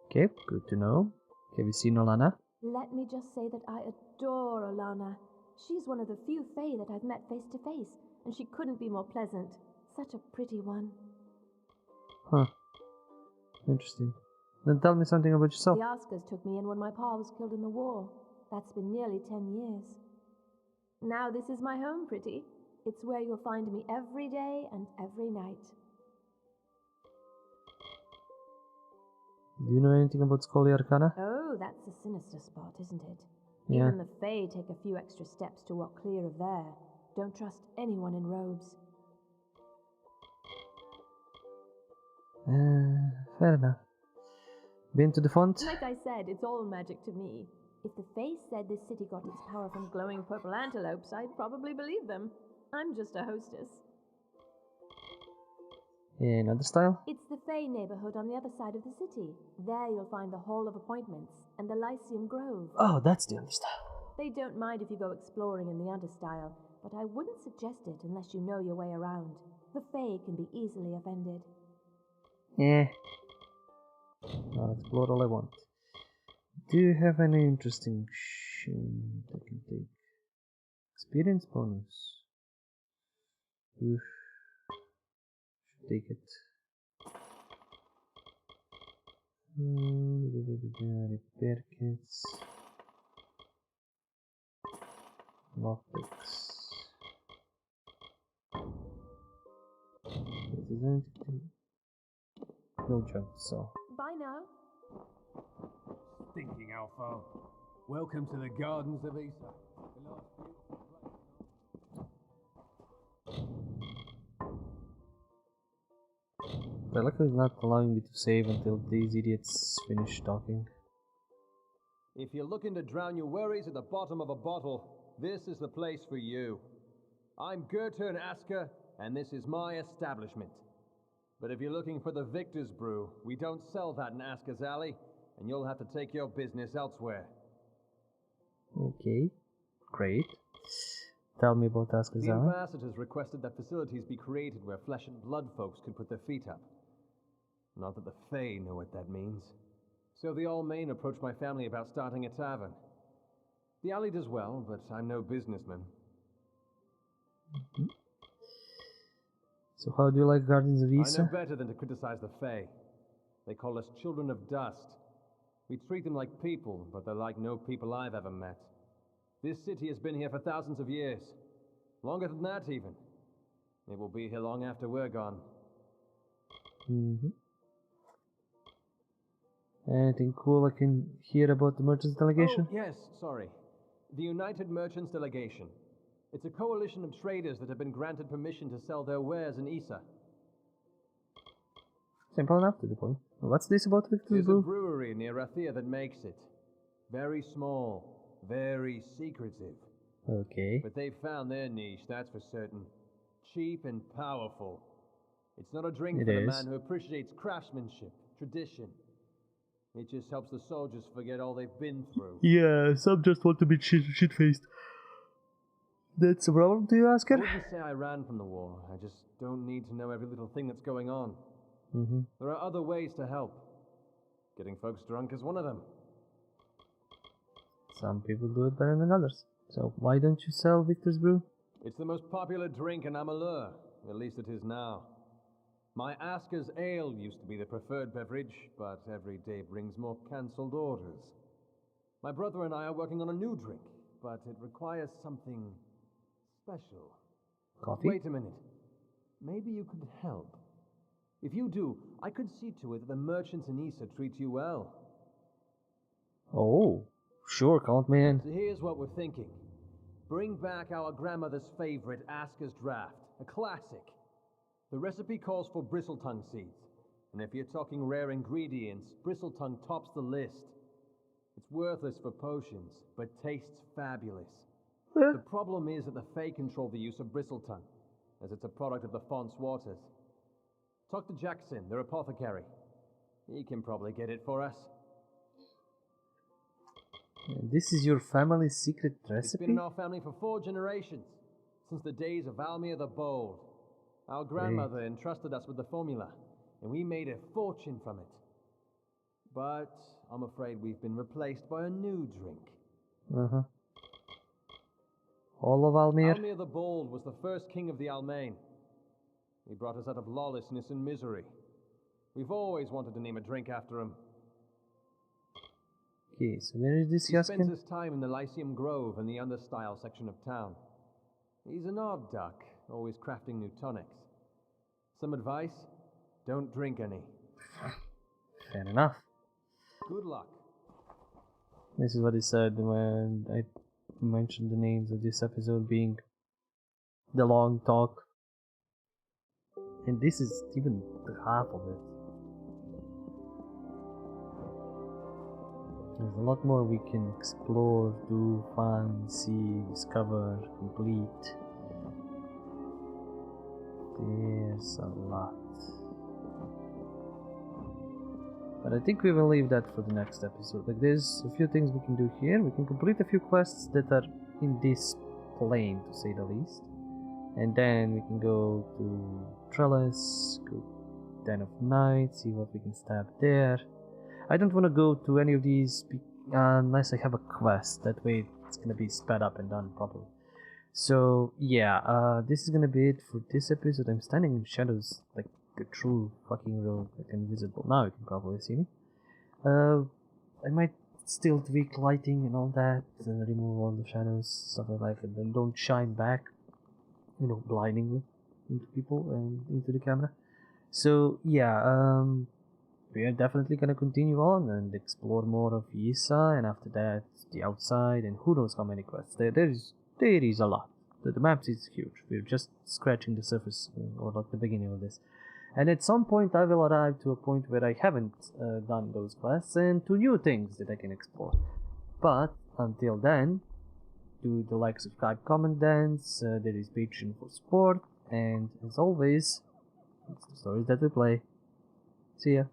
Okay, good to know. Have you seen Olana? Let me just say that I adore Olana. She's one of the few Fae that I've met face to face, and she couldn't be more pleasant. Such a pretty one. Huh. Interesting. Then tell me something about yourself. The Oscars took me in when my pa was killed in the war. That's been nearly 10 years. Now this is my home, pretty. It's where you'll find me every day and every night. Do you know anything about Scully Arcana? Oh, that's a sinister spot, isn't it? Yeah. Even the Fae take a few extra steps to walk clear of there. Don't trust anyone in robes. Fair enough. Been to the font? Like I said, it's all magic to me. If the Fae said this city got its power from glowing purple antelopes, I'd probably believe them. I'm just a hostess. Another style? It's the Fae neighborhood on the other side of the city. There you'll find the Hall of Appointments and the Lyceum Grove. Oh, that's the understyle. They don't mind if you go exploring in the understyle, but I wouldn't suggest it unless you know your way around. The Fae can be easily offended. I'll explore all I want. Do you have any interesting shit I can take? Experience bonus. Oof. Should take it. Repair kits. Lockpicks. Is there anything? No junk, so. Bye now. Thinking, Alpha. Welcome to the Gardens of Isa. Luckily it's not allowing me to save until these idiots finish talking. If you're looking to drown your worries at the bottom of a bottle, this is the place for you. I'm Goethe and Asker, and this is my establishment. But if you're looking for the Victor's Brew, we don't sell that in Asker's Alley, and you'll have to take your business elsewhere. Okay, great. Tell me about Asker's The Alley. ambassadors requested that facilities be created where flesh and blood folks could put their feet up. Not that the Fae know what that means. So the Almain approached my family about starting a tavern. The alley does well, but I'm no businessman. So how do you like Guardians of I know Issa? better than to criticize the Fae. They call us children of dust. We treat them like people, but they're like no people I've ever met. This city has been here for thousands of years. Longer than that, even. It will be here long after we're gone. Anything cool I can hear about the merchants delegation? Oh, yes, sorry. The United Merchants Delegation. It's a coalition of traders that have been granted permission to sell their wares in Issa. Simple enough to the point. What's this about Victor's There's a Brew? brewery near Rathia that makes it. Very small, very secretive. Okay. But they've found their niche, that's for certain. Cheap and powerful. It's not a drink It for the is. man who appreciates craftsmanship, tradition. It just helps the soldiers forget all they've been through. Yeah, some just want to be shit-faced. That's a problem to you, I Asker? wouldn't say I ran from the war. I just don't need to know every little thing that's going on. There are other ways to help. Getting folks drunk is one of them. Some people do it better than others. So why don't you sell Victor's Brew? It's the most popular drink in Amalur. At least it is now. My Asker's Ale used to be the preferred beverage, but every day brings more cancelled orders. My brother and I are working on a new drink, but it requires something special. Coffee? Wait a minute. Maybe you could help. If you do, I could see to it that the merchants in Issa treat you well. Oh, sure, count me in. So here's what we're thinking. Bring back our grandmother's favorite, Asker's Draft, a classic. The recipe calls for bristletongue seeds, and if you're talking rare ingredients, bristletongue tops the list. It's worthless for potions, but tastes fabulous. The problem is that the Fae control the use of bristletongue, as it's a product of the Font's waters. Talk to Jackson, their apothecary. He can probably get it for us. This is your family's secret It's recipe? been in our family for 4 generations, since the days of Almir the Bold. Our grandmother entrusted us with the formula, and we made a fortune from it. But I'm afraid we've been replaced by a new drink. All of Almir? Almir the Bold was the first king of the Almain. He brought us out of lawlessness and misery. We've always wanted to name a drink after him. Okay, so where is this He spends Yaskin? his time in the Lyceum Grove in the understyle section of town. He's an odd duck, always crafting new tonics. Some advice? Don't drink any. Fair enough. Good luck. This is what he said when I mentioned the names of this episode being the long talk. And this is even half of it. There's a lot more we can explore, do, find, see, discover, complete. There's a lot. But I think we will leave that for the next episode. Like, there's a few things we can do here. We can complete a few quests that are in this plane, to say the least. And then we can go to Trellis, go Den of Night, see what we can stab there. I don't want to go to any of these unless I have a quest. That way it's gonna be sped up and done properly. So yeah, this is gonna be it for this episode. I'm standing in shadows like a true fucking road, like invisible. Now you can probably see me. I might still tweak lighting and all that, and remove all the shadows, stuff like that, and then don't shine back, you know, blindingly into people and into the camera. So yeah, we are definitely gonna continue on and explore more of Issa, and after that the outside, and who knows how many quests. There is a lot. The map is huge. We're just scratching the surface, or like the beginning of this. And at some point I will arrive to a point where I haven't done those quests and to new things that I can explore. But until then, do the like, subscribe, comment, dance, there is Patreon for support, and as always, it's the stories that we play. See ya.